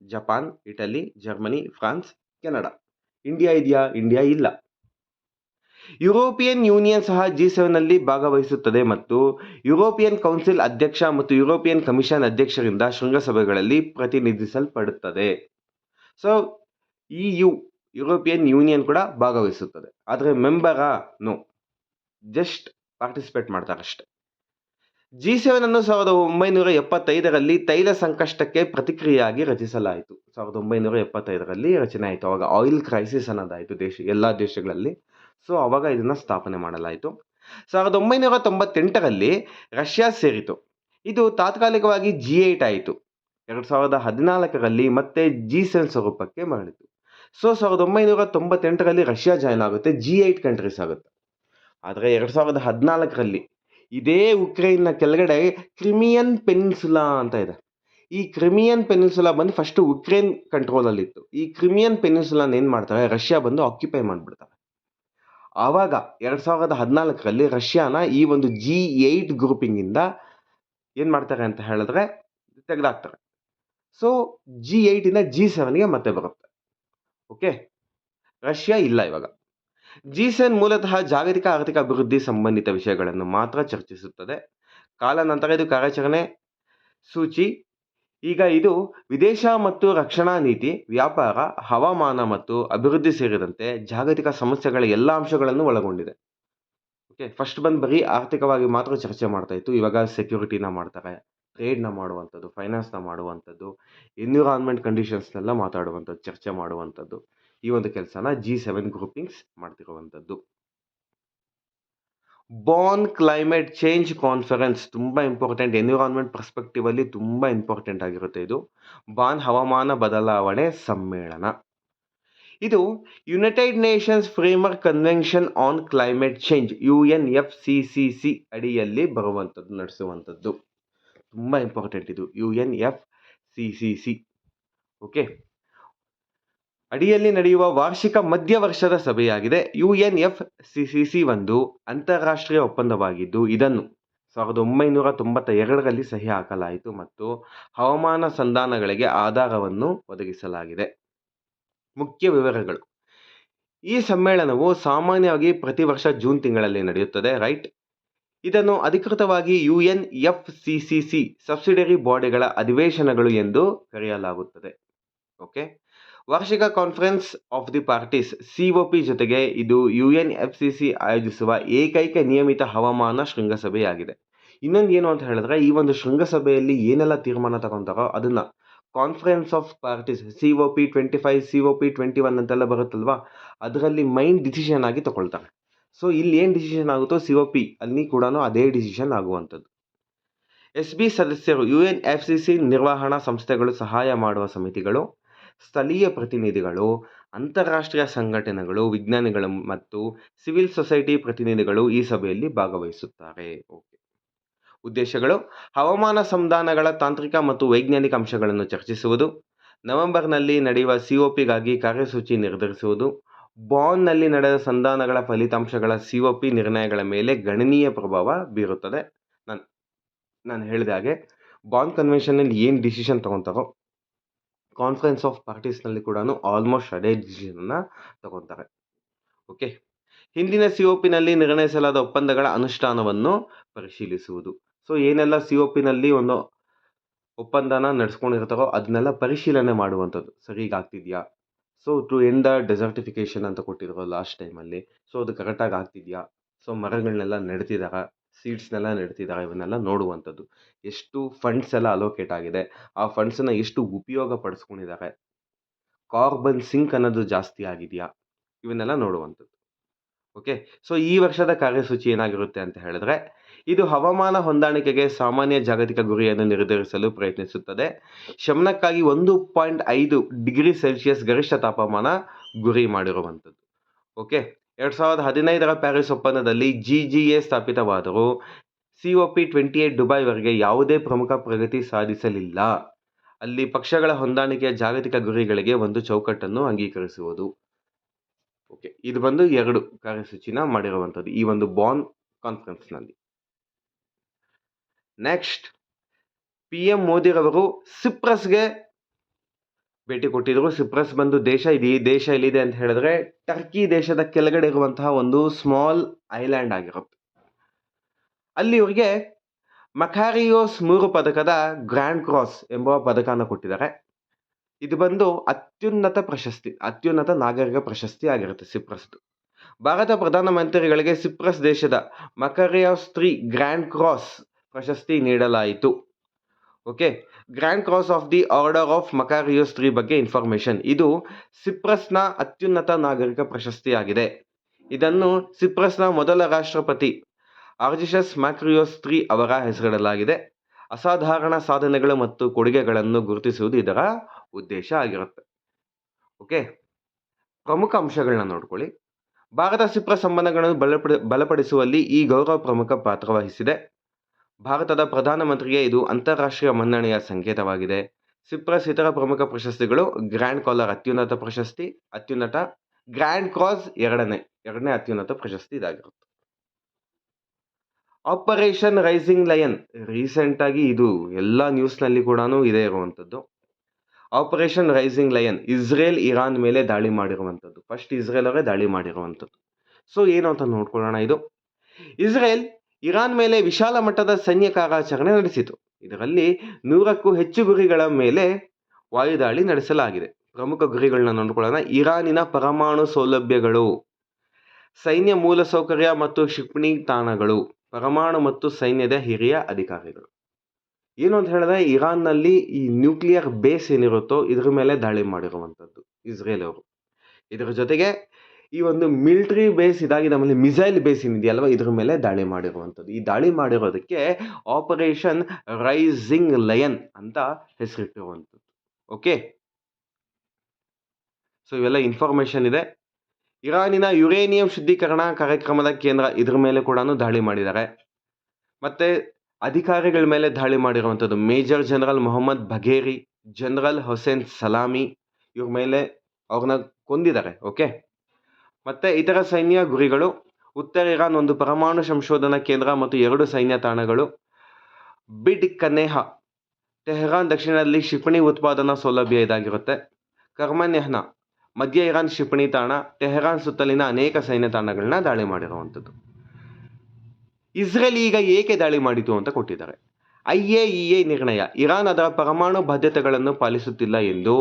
Japan, Italy, Germany, France, Canada. India ಇದೆಯಾ? ಇಂಡಿಯಾ ಇಲ್ಲ. ಯುರೋಪಿಯನ್ ಯೂನಿಯನ್ ಸಹ G7ನಲ್ಲಿ ಭಾಗವಹಿಸುತ್ತದೆ ಮತ್ತು ಯುರೋಪಿಯನ್ ಕೌನ್ಸಿಲ್ ಅಧ್ಯಕ್ಷ ಮತ್ತು ಯುರೋಪಿಯನ್ ಕಮಿಷನ್ ಅಧ್ಯಕ್ಷರಿಂದ ಶೃಂಗಸಭೆಗಳಲ್ಲಿ ಪ್ರತಿನಿಧಿಸಲ್ಪಡುತ್ತದೆ. ಸೊ ಯುರೋಪಿಯನ್ ಯೂನಿಯನ್ ಕೂಡ ಭಾಗವಹಿಸುತ್ತದೆ, ಆದರೆ ಮೆಂಬರಾ? ನೋ, ಜಸ್ಟ್ ಪಾರ್ಟಿಸಿಪೇಟ್ ಮಾಡ್ತಾರಷ್ಟೆ. G7 ಅನ್ನು 1975ರಲ್ಲಿ ತೈಲ ಸಂಕಷ್ಟಕ್ಕೆ ಪ್ರತಿಕ್ರಿಯೆಯಾಗಿ ರಚಿಸಲಾಯಿತು. 1975ರಲ್ಲಿ ರಚನೆ ಆಯಿತು. ಅವಾಗ ಆಯಿಲ್ ಕ್ರೈಸಿಸ್ ಅನ್ನೋದಾಯಿತು ಎಲ್ಲ ದೇಶಗಳಲ್ಲಿ. ಸೊ ಅವಾಗ ಇದನ್ನು ಸ್ಥಾಪನೆ ಮಾಡಲಾಯಿತು. 1998ರಲ್ಲಿ ರಷ್ಯಾ ಸೇರಿತು. ಇದು ತಾತ್ಕಾಲಿಕವಾಗಿ G8 ಆಯಿತು. 2014ರಲ್ಲಿ ಮತ್ತೆ G7 ಸ್ವರೂಪಕ್ಕೆ ಮರಳಿತು. ಸೊ 1998ರಲ್ಲಿ ರಷ್ಯಾ ಜಾಯ್ನ್ ಆಗುತ್ತೆ, G8 ಕಂಟ್ರೀಸ್ ಆಗುತ್ತೆ. ಆದರೆ 2014ರಲ್ಲಿ ಇದೇ ಉಕ್ರೇನ್ನ ಕೆಳಗಡೆ ಕ್ರಿಮಿಯನ್ ಪೆನಿನ್ಸುಲಾ ಅಂತ ಇದೆ. ಈ ಕ್ರಿಮಿಯನ್ ಪೆನಿನ್ಸುಲಾ ಬಂದು ಫಸ್ಟ್ ಉಕ್ರೇನ್ ಕಂಟ್ರೋಲಲ್ಲಿತ್ತು. ಈ ಕ್ರಿಮಿಯನ್ ಪೆನಿನ್ಸುಲಾನ ಏನು ಮಾಡ್ತಾರೆ, ರಷ್ಯಾ ಬಂದು ಆಕ್ಯುಪೈ ಮಾಡಿಬಿಡ್ತಾರೆ. ಆವಾಗ 2014ರಲ್ಲಿ ರಷ್ಯಾನ ಈ ಒಂದು G8 ಗ್ರೂಪಿಂಗಿಂದ ಏನು ಮಾಡ್ತಾರೆ ಅಂತ ಹೇಳಿದ್ರೆ ತೆಗೆದಾಕ್ತಾರೆ. ಸೊ G8ಇಂದ G7ಗೆ ಮತ್ತೆ ಬರುತ್ತೆ. ಓಕೆ, ರಷ್ಯಾ ಇಲ್ಲ ಇವಾಗ. G7 ಮೂಲತಃ ಜಾಗತಿಕ ಆರ್ಥಿಕ ಅಭಿವೃದ್ಧಿ ಸಂಬಂಧಿತ ವಿಷಯಗಳನ್ನು ಮಾತ್ರ ಚರ್ಚಿಸುತ್ತದೆ. ಕಾಲಾನಂತರ ಇದು ಕಾರ್ಯಾಚರಣೆ ಸೂಚಿ. ಈಗ ಇದು ವಿದೇಶ ಮತ್ತು ರಕ್ಷಣಾ ನೀತಿ, ವ್ಯಾಪಾರ, ಹವಾಮಾನ ಮತ್ತು ಅಭಿವೃದ್ಧಿ ಸೇರಿದಂತೆ ಜಾಗತಿಕ ಸಮಸ್ಯೆಗಳ ಎಲ್ಲ ಅಂಶಗಳನ್ನು ಒಳಗೊಂಡಿದೆ. ಓಕೆ, ಫಸ್ಟ್ ಬಂದು ಬರೀ ಆರ್ಥಿಕವಾಗಿ ಮಾತ್ರ ಚರ್ಚೆ ಮಾಡ್ತಾ ಇತ್ತು. ಇವಾಗ ಸೆಕ್ಯೂರಿಟಿನ ಮಾಡ್ತಾರೆ, ಟ್ರೇಡ್ನ ಮಾಡುವಂಥದ್ದು, ಫೈನಾನ್ಸ್ನ ಮಾಡುವಂಥದ್ದು, ಎನ್ವಿರಾನ್ಮೆಂಟ್ ಕಂಡೀಷನ್ಸ್ನೆಲ್ಲ ಮಾತಾಡುವಂಥದ್ದು, ಚರ್ಚೆ ಮಾಡುವಂಥದ್ದು. ಈ ಒಂದು ಕೆಲಸನ G7 ಗ್ರೂಪಿಂಗ್ಸ್ ಮಾಡ್ತಿರುವಂಥದ್ದು. ಬಾನ್ ಕ್ಲೈಮೇಟ್ ಚೇಂಜ್ ಕಾನ್ಫರೆನ್ಸ್ ತುಂಬ ಇಂಪಾರ್ಟೆಂಟ್. ಎನ್ವಿರಾನ್ಮೆಂಟ್ ಪರ್ಸ್ಪೆಕ್ಟಿವ್ ಅಲ್ಲಿ ತುಂಬ ಇಂಪಾರ್ಟೆಂಟ್ ಆಗಿರುತ್ತೆ ಇದು. ಬಾನ್ ಹವಾಮಾನ ಬದಲಾವಣೆ ಸಮ್ಮೇಳನ. ಇದು United Nations framework convention on climate change UNFCCC ಅಡಿಯಲ್ಲಿ ಬರುವಂಥದ್ದು, ನಡೆಸುವಂಥದ್ದು. ತುಂಬ ಇಂಪಾರ್ಟೆಂಟ್ ಇದು UNFCCC. ಓಕೆ, ಅಡಿಯಲ್ಲಿ ನಡೆಯುವ ವಾರ್ಷಿಕ ಮಧ್ಯವರ್ಷದ ಸಭೆಯಾಗಿದೆ. UNFCCC ಒಂದು ಅಂತಾರಾಷ್ಟ್ರೀಯ ಒಪ್ಪಂದವಾಗಿದ್ದು ಇದನ್ನು 1992ರಲ್ಲಿ ಸಹಿ ಹಾಕಲಾಯಿತು ಮತ್ತು ಹವಾಮಾನ ಸಂಧಾನಗಳಿಗೆ ಆಧಾರವನ್ನು ಒದಗಿಸಲಾಗಿದೆ. ಮುಖ್ಯ ವಿವರಗಳು. ಈ ಸಮ್ಮೇಳನವು ಸಾಮಾನ್ಯವಾಗಿ ಪ್ರತಿ ವರ್ಷ ಜೂನ್ ತಿಂಗಳಲ್ಲಿ ನಡೆಯುತ್ತದೆ, ರೈಟ್. ಇದನ್ನು ಅಧಿಕೃತವಾಗಿ UNFCCC ಸಬ್ಸಿಡರಿ ಬಾಡಿಗಳ ಅಧಿವೇಶನಗಳು ಎಂದು ಕರೆಯಲಾಗುತ್ತದೆ. ಓಕೆ, ವಾರ್ಷಿಕ conference of the parties COP ಜೊತೆಗೆ ಇದು UNFCC ಆಯೋಜಿಸುವ ಏಕೈಕ ನಿಯಮಿತ ಹವಾಮಾನ ಶೃಂಗಸಭೆಯಾಗಿದೆ. ಇನ್ನೊಂದು ಏನು ಅಂತ ಹೇಳಿದ್ರೆ, ಈ ಒಂದು ಶೃಂಗಸಭೆಯಲ್ಲಿ ಏನೆಲ್ಲ ತೀರ್ಮಾನ ತಗೊಂತಾರೋ ಅದನ್ನ conference of parties COP 25 COP 21 ಅಂತೆಲ್ಲ ಬರುತ್ತಲ್ವಾ, ಅದರಲ್ಲಿ ಮೈನ್ ಡಿಸಿಷನ್ ಆಗಿ ತಗೊಳ್ತಾರೆ. ಸೊ ಇಲ್ಲಿ ಏನು ಡಿಸಿಷನ್ ಆಗುತ್ತೋ COP ಅಲ್ಲಿ ಕೂಡ ಅದೇ ಡಿಸಿಷನ್ ಆಗುವಂಥದ್ದು. SB ಸದಸ್ಯರು UNFCC ನಿರ್ವಹಣಾ ಸಂಸ್ಥೆಗಳು, ಸಹಾಯ ಮಾಡುವ ಸಮಿತಿಗಳು, ಸ್ಥಳೀಯ ಪ್ರತಿನಿಧಿಗಳು, ಅಂತಾರಾಷ್ಟ್ರೀಯ ಸಂಘಟನೆಗಳು, ವಿಜ್ಞಾನಿಗಳು ಮತ್ತು ಸಿವಿಲ್ ಸೊಸೈಟಿ ಪ್ರತಿನಿಧಿಗಳು ಈ ಸಭೆಯಲ್ಲಿ ಭಾಗವಹಿಸುತ್ತಾರೆ. ಉದ್ದೇಶಗಳು: ಹವಾಮಾನ ಸಂಧಾನಗಳ ತಾಂತ್ರಿಕ ಮತ್ತು ವೈಜ್ಞಾನಿಕ ಅಂಶಗಳನ್ನು ಚರ್ಚಿಸುವುದು, ನವೆಂಬರ್ನಲ್ಲಿ ನಡೆಯುವ COPಗಾಗಿ ಕಾರ್ಯಸೂಚಿ ನಿರ್ಧರಿಸುವುದು, ಬಾನ್ನಲ್ಲಿ ನಡೆದ ಸಂಧಾನಗಳ ಫಲಿತಾಂಶಗಳ COP ನಿರ್ಣಯಗಳ ಮೇಲೆ ಗಣನೀಯ ಪ್ರಭಾವ ಬೀರುತ್ತದೆ. ನಾನು ಹೇಳಿದ ಹಾಗೆ ಬಾನ್ ಕನ್ವೆನ್ಷನ್ನಲ್ಲಿ ಏನು ಡಿಸಿಷನ್ ತಗೊತಾರೋ ಕಾನ್ಫರೆನ್ಸ್ ಆಫ್ ಪಾರ್ಟೀಸ್ನಲ್ಲಿ ಕೂಡ ಆಲ್ಮೋಸ್ಟ್ ಅದೇ ಡಿಸಿಷನ್ನ ತಗೊತಾರೆ. ಓಕೆ, ಹಿಂದಿನ COPನಲ್ಲಿ ನಿರ್ಣಯಿಸಲಾದ ಒಪ್ಪಂದಗಳ ಅನುಷ್ಠಾನವನ್ನು ಪರಿಶೀಲಿಸುವುದು. ಸೊ ಏನೆಲ್ಲ COPನಲ್ಲಿ ಒಂದು ಒಪ್ಪಂದನ ನಡೆಸ್ಕೊಂಡಿರ್ತಾರೋ ಅದನ್ನೆಲ್ಲ ಪರಿಶೀಲನೆ ಮಾಡುವಂಥದ್ದು, ಸರಿಗಾಗ್ತಿದ್ಯಾ. So to end the desertification ಅಂತ ಕೊಟ್ಟಿದ್ರು ಲಾಸ್ಟ್ ಟೈಮಲ್ಲಿ. ಸೊ ಅದು ಕರೆಕ್ಟಾಗಿ ಆಗ್ತಿದ್ಯಾ, ಸೊ ಮರಗಳನ್ನೆಲ್ಲ ನೆಡ್ತಿದ್ದಾರಾ, ಸೀಡ್ಸ್ನೆಲ್ಲ ನೆಡ್ತಿದ್ದಾರೆ, ಇವನ್ನೆಲ್ಲ ನೋಡುವಂಥದ್ದು. ಎಷ್ಟು ಫಂಡ್ಸ್ ಎಲ್ಲ ಅಲೋಕೇಟ್ ಆಗಿದೆ, ಆ ಫಂಡ್ಸನ್ನು ಎಷ್ಟು ಉಪಯೋಗ ಪಡಿಸ್ಕೊಂಡಿದ್ದಾರೆ, ಕಾರ್ಬನ್ ಸಿಂಕ್ ಅನ್ನೋದು ಜಾಸ್ತಿ ಆಗಿದೆಯಾ, ಇವನ್ನೆಲ್ಲ ನೋಡುವಂಥದ್ದು. ಓಕೆ, ಸೊ ಈ ವರ್ಷದ ಕಾರ್ಯಸೂಚಿ ಏನಾಗಿರುತ್ತೆ ಅಂತ ಹೇಳಿದ್ರೆ, ಇದು ಹವಾಮಾನ ಹೊಂದಾಣಿಕೆಗೆ ಸಾಮಾನ್ಯ ಜಾಗತಿಕ ಗುರಿಯನ್ನು ನಿರ್ಧರಿಸಲು ಪ್ರಯತ್ನಿಸುತ್ತದೆ. ಶಮನಕ್ಕಾಗಿ 1.5 ಡಿಗ್ರಿ ಸೆಲ್ಸಿಯಸ್ ಗರಿಷ್ಠ ತಾಪಮಾನ ಗುರಿ ಮಾಡಿರುವಂಥದ್ದು. ಓಕೆ, 2015ರ ಪ್ಯಾರಿಸ್ ಒಪ್ಪಂದದಲ್ಲಿ GGA ಸ್ಥಾಪಿತವಾದರೂ COP 28 ದುಬೈವರೆಗೆ ಯಾವುದೇ ಪ್ರಮುಖ ಪ್ರಗತಿ ಸಾಧಿಸಲಿಲ್ಲ. ಅಲ್ಲಿ ಪಕ್ಷಗಳ ಹೊಂದಾಣಿಕೆಯ ಜಾಗತಿಕ ಗುರಿಗಳಿಗೆ ಒಂದು ಚೌಕಟ್ಟನ್ನು ಅಂಗೀಕರಿಸುವುದು. ಓಕೆ, ಇದು ಬಂದು 2 ಕಾರ್ಯಸೂಚಿನ ಮಾಡಿರುವಂಥದ್ದು ಈ ಒಂದು ಬಾನ್ ಕಾನ್ಫರೆನ್ಸ್ನಲ್ಲಿ. ನೆಕ್ಸ್ಟ್, PM ಮೋದಿರವರು ಸಿಪ್ರಸ್ಗೆ ಭೇಟಿ ಕೊಟ್ಟಿದ್ರು. ಸಿಪ್ರಸ್ ಬಂದು ದೇಶ ಎಲ್ಲಿದೆ ಅಂತ ಹೇಳಿದ್ರೆ ಟರ್ಕಿ ದೇಶದ ಕೆಳಗಡೆ ಇರುವಂತಹ ಒಂದು ಸ್ಮಾಲ್ ಐಲ್ಯಾಂಡ್ ಆಗಿರುತ್ತೆ. ಅಲ್ಲಿ ಇವರಿಗೆ ಮಕಾರಿಯೋಸ್ 3 ಪದಕದ ಗ್ರ್ಯಾಂಡ್ ಕ್ರಾಸ್ ಎಂಬ ಪದಕನ ಕೊಟ್ಟಿದ್ದಾರೆ. ಇದು ಬಂದು ಅತ್ಯುನ್ನತ ನಾಗರಿಕ ಪ್ರಶಸ್ತಿ ಆಗಿರುತ್ತೆ ಸಿಪ್ರಸ್ದು. ಭಾರತ ಪ್ರಧಾನಮಂತ್ರಿಗಳಿಗೆ ಸಿಪ್ರಸ್ ದೇಶದ ಮಕಾರಿಯೋಸ್ 3 ಗ್ರ್ಯಾಂಡ್ ಕ್ರಾಸ್ ಪ್ರಶಸ್ತಿ ನೀಡಲಾಯಿತು. Okay, grand cross of the order of Makarios 3 ಬಗ್ಗೆ ಇನ್ಫಾರ್ಮೇಷನ್. ಇದು ಸಿಪ್ರಸ್ನ ಅತ್ಯುನ್ನತ ನಾಗರಿಕ ಪ್ರಶಸ್ತಿಯಾಗಿದೆ. ಇದನ್ನು ಸಿಪ್ರಸ್ನ ಮೊದಲ ರಾಷ್ಟ್ರಪತಿ ಆರ್ಜಿಶಸ್ ಮಕಾರಿಯೋಸ್ 3 ಅವರ ಹೆಸರಿಡಲಾಗಿದೆ. ಅಸಾಧಾರಣ ಸಾಧನೆಗಳು ಮತ್ತು ಕೊಡುಗೆಗಳನ್ನು ಗುರುತಿಸುವುದು ಇದರ ಉದ್ದೇಶ ಆಗಿರುತ್ತೆ. ಓಕೆ, ಪ್ರಮುಖ ಅಂಶಗಳನ್ನ ನೋಡ್ಕೊಳ್ಳಿ. ಭಾರತ ಸಿಪ್ರಸ್ ಸಂಬಂಧಗಳನ್ನು ಬಲಪಡಿಸುವಲ್ಲಿ ಈ ಗೌರವ ಪ್ರಮುಖ ಪಾತ್ರ ವಹಿಸಿದೆ. ಭಾರತದ ಪ್ರಧಾನಮಂತ್ರಿಗೆ ಇದು ಅಂತಾರಾಷ್ಟ್ರೀಯ ಮನ್ನಣೆಯ ಸಂಕೇತವಾಗಿದೆ. ಸಿಪ್ರಸ್ ಇತರ ಪ್ರಮುಖ ಪ್ರಶಸ್ತಿಗಳು: ಗ್ರ್ಯಾಂಡ್ ಕಾಲರ್ ಅತ್ಯುನ್ನತ ಪ್ರಶಸ್ತಿ, ಗ್ರ್ಯಾಂಡ್ ಕ್ರಾಸ್ ಎರಡನೇ ಅತ್ಯುನ್ನತ ಪ್ರಶಸ್ತಿ ಇದಾಗಿರುತ್ತೆ. ಆಪರೇಷನ್ ರೈಸಿಂಗ್ ಲಯನ್, ರೀಸೆಂಟ್ ಆಗಿ ಇದು ಎಲ್ಲ ನ್ಯೂಸ್ನಲ್ಲಿ ಕೂಡ ಇದೇ ಇರುವಂಥದ್ದು. Operation rising lion Israel Iran ಮೇಲೆ ದಾಳಿ ಮಾಡಿರುವಂಥದ್ದು. ಫಸ್ಟ್ ಇಸ್ರೇಲ್ ಅವರೇ ದಾಳಿ ಮಾಡಿರುವಂಥದ್ದು. ಸೊ ಏನು ಅಂತ ನೋಡ್ಕೊಳ್ಳೋಣ. ಇದು ಇಸ್ರೇಲ್ ಇರಾನ್ ಮೇಲೆ ವಿಶಾಲ ಮಟ್ಟದ ಸೈನ್ಯ ಕಾರ್ಯಾಚರಣೆ ನಡೆಸಿತು. ಇದರಲ್ಲಿ 100ಕ್ಕೂ ಹೆಚ್ಚು ಗುರಿಗಳ ಮೇಲೆ ವಾಯುದಾಳಿ ನಡೆಸಲಾಗಿದೆ. ಪ್ರಮುಖ ಗುರಿಗಳನ್ನ ನೋಡ್ಕೊಳ್ಳೋಣ. ಇರಾನಿನ ಪರಮಾಣು ಸೌಲಭ್ಯಗಳು, ಸೈನ್ಯ ಮೂಲಸೌಕರ್ಯ ಮತ್ತು ಕ್ಷಿಪಣಿ ತಾಣಗಳು, ಪರಮಾಣು ಮತ್ತು ಸೈನ್ಯದ ಹಿರಿಯ ಅಧಿಕಾರಿಗಳು. ಏನು ಅಂತ ಹೇಳಿದ್ರೆ, ಇರಾನ್ನಲ್ಲಿ ಈ ನ್ಯೂಕ್ಲಿಯರ್ ಬೇಸ್ ಏನಿರುತ್ತೋ ಇದ್ರ ಮೇಲೆ ದಾಳಿ ಮಾಡಿರುವಂಥದ್ದು ಇಸ್ರೇಲ್ ಅವರು. ಇದರ ಜೊತೆಗೆ ಈ ಒಂದು ಮಿಲಿಟರಿ ಬೇಸ್ ಇದಾಗಿ ನಮ್ಮಲ್ಲಿ ಮಿಸೈಲ್ ಬೇಸ್ ಏನಿದೆಯಲ್ವ ಇದ್ರ ಮೇಲೆ ದಾಳಿ ಮಾಡಿರುವಂಥದ್ದು. ಈ ದಾಳಿ ಮಾಡಿರೋದಕ್ಕೆ ಆಪರೇಷನ್ ರೈಸಿಂಗ್ ಲಯನ್ ಅಂತ ಹೆಸರಿಟ್ಟಿರುವಂಥದ್ದು. ಓಕೆ, ಸೊ ಇವೆಲ್ಲ ಇನ್ಫಾರ್ಮೇಶನ್ ಇದೆ. ಇರಾನಿನ ಯುರೇನಿಯಂ ಶುದ್ಧೀಕರಣ ಕಾರ್ಯಕ್ರಮದ ಕೇಂದ್ರ, ಇದ್ರ ಮೇಲೆ ಕೂಡ ದಾಳಿ ಮಾಡಿದ್ದಾರೆ. ಮತ್ತೆ ಅಧಿಕಾರಿಗಳ ಮೇಲೆ ದಾಳಿ ಮಾಡಿರುವಂಥದ್ದು major general Mohammad Bagheri, general Hossein Salami, ಇವ್ರ ಮೇಲೆ ಅವ್ರನ್ನ ಕೊಂದಿದ್ದಾರೆ. ಓಕೆ, ಮತ್ತೆ ಇತರ ಸೈನ್ಯ ಗುರಿಗಳು: ಉತ್ತರ ಇರಾನ್ ಒಂದು ಪರಮಾಣು ಸಂಶೋಧನಾ ಕೇಂದ್ರ ಮತ್ತು 2 ಸೈನ್ಯ ತಾಣಗಳು, ಬಿಡ್ ಕನೇಹ, ಟೆಹರಾನ್ ದಕ್ಷಿಣದಲ್ಲಿ ಕ್ಷಿಪಣಿ ಉತ್ಪಾದನಾ ಸೌಲಭ್ಯ ಇದಾಗಿರುತ್ತೆ, ಕರ್ಮನ್ಯಹ್ನ, ಮಧ್ಯ ಇರಾನ್ ಕ್ಷಿಪಣಿ ತಾಣ, ಟೆಹರಾನ್ ಸುತ್ತಲಿನ ಅನೇಕ ಸೈನ್ಯ ತಾಣಗಳನ್ನ ದಾಳಿ ಮಾಡಿರುವಂಥದ್ದು. ಇಸ್ರೇಲ್ ಈಗ ಏಕೆ ದಾಳಿ ಮಾಡಿತು ಅಂತ ಕೊಟ್ಟಿದ್ದಾರೆ. IAEA ನಿರ್ಣಯ. ಇರಾನ್ ಅದರ ಪರಮಾಣು ಬಾಧ್ಯತೆಗಳನ್ನು ಪಾಲಿಸುತ್ತಿಲ್ಲ ಎಂದು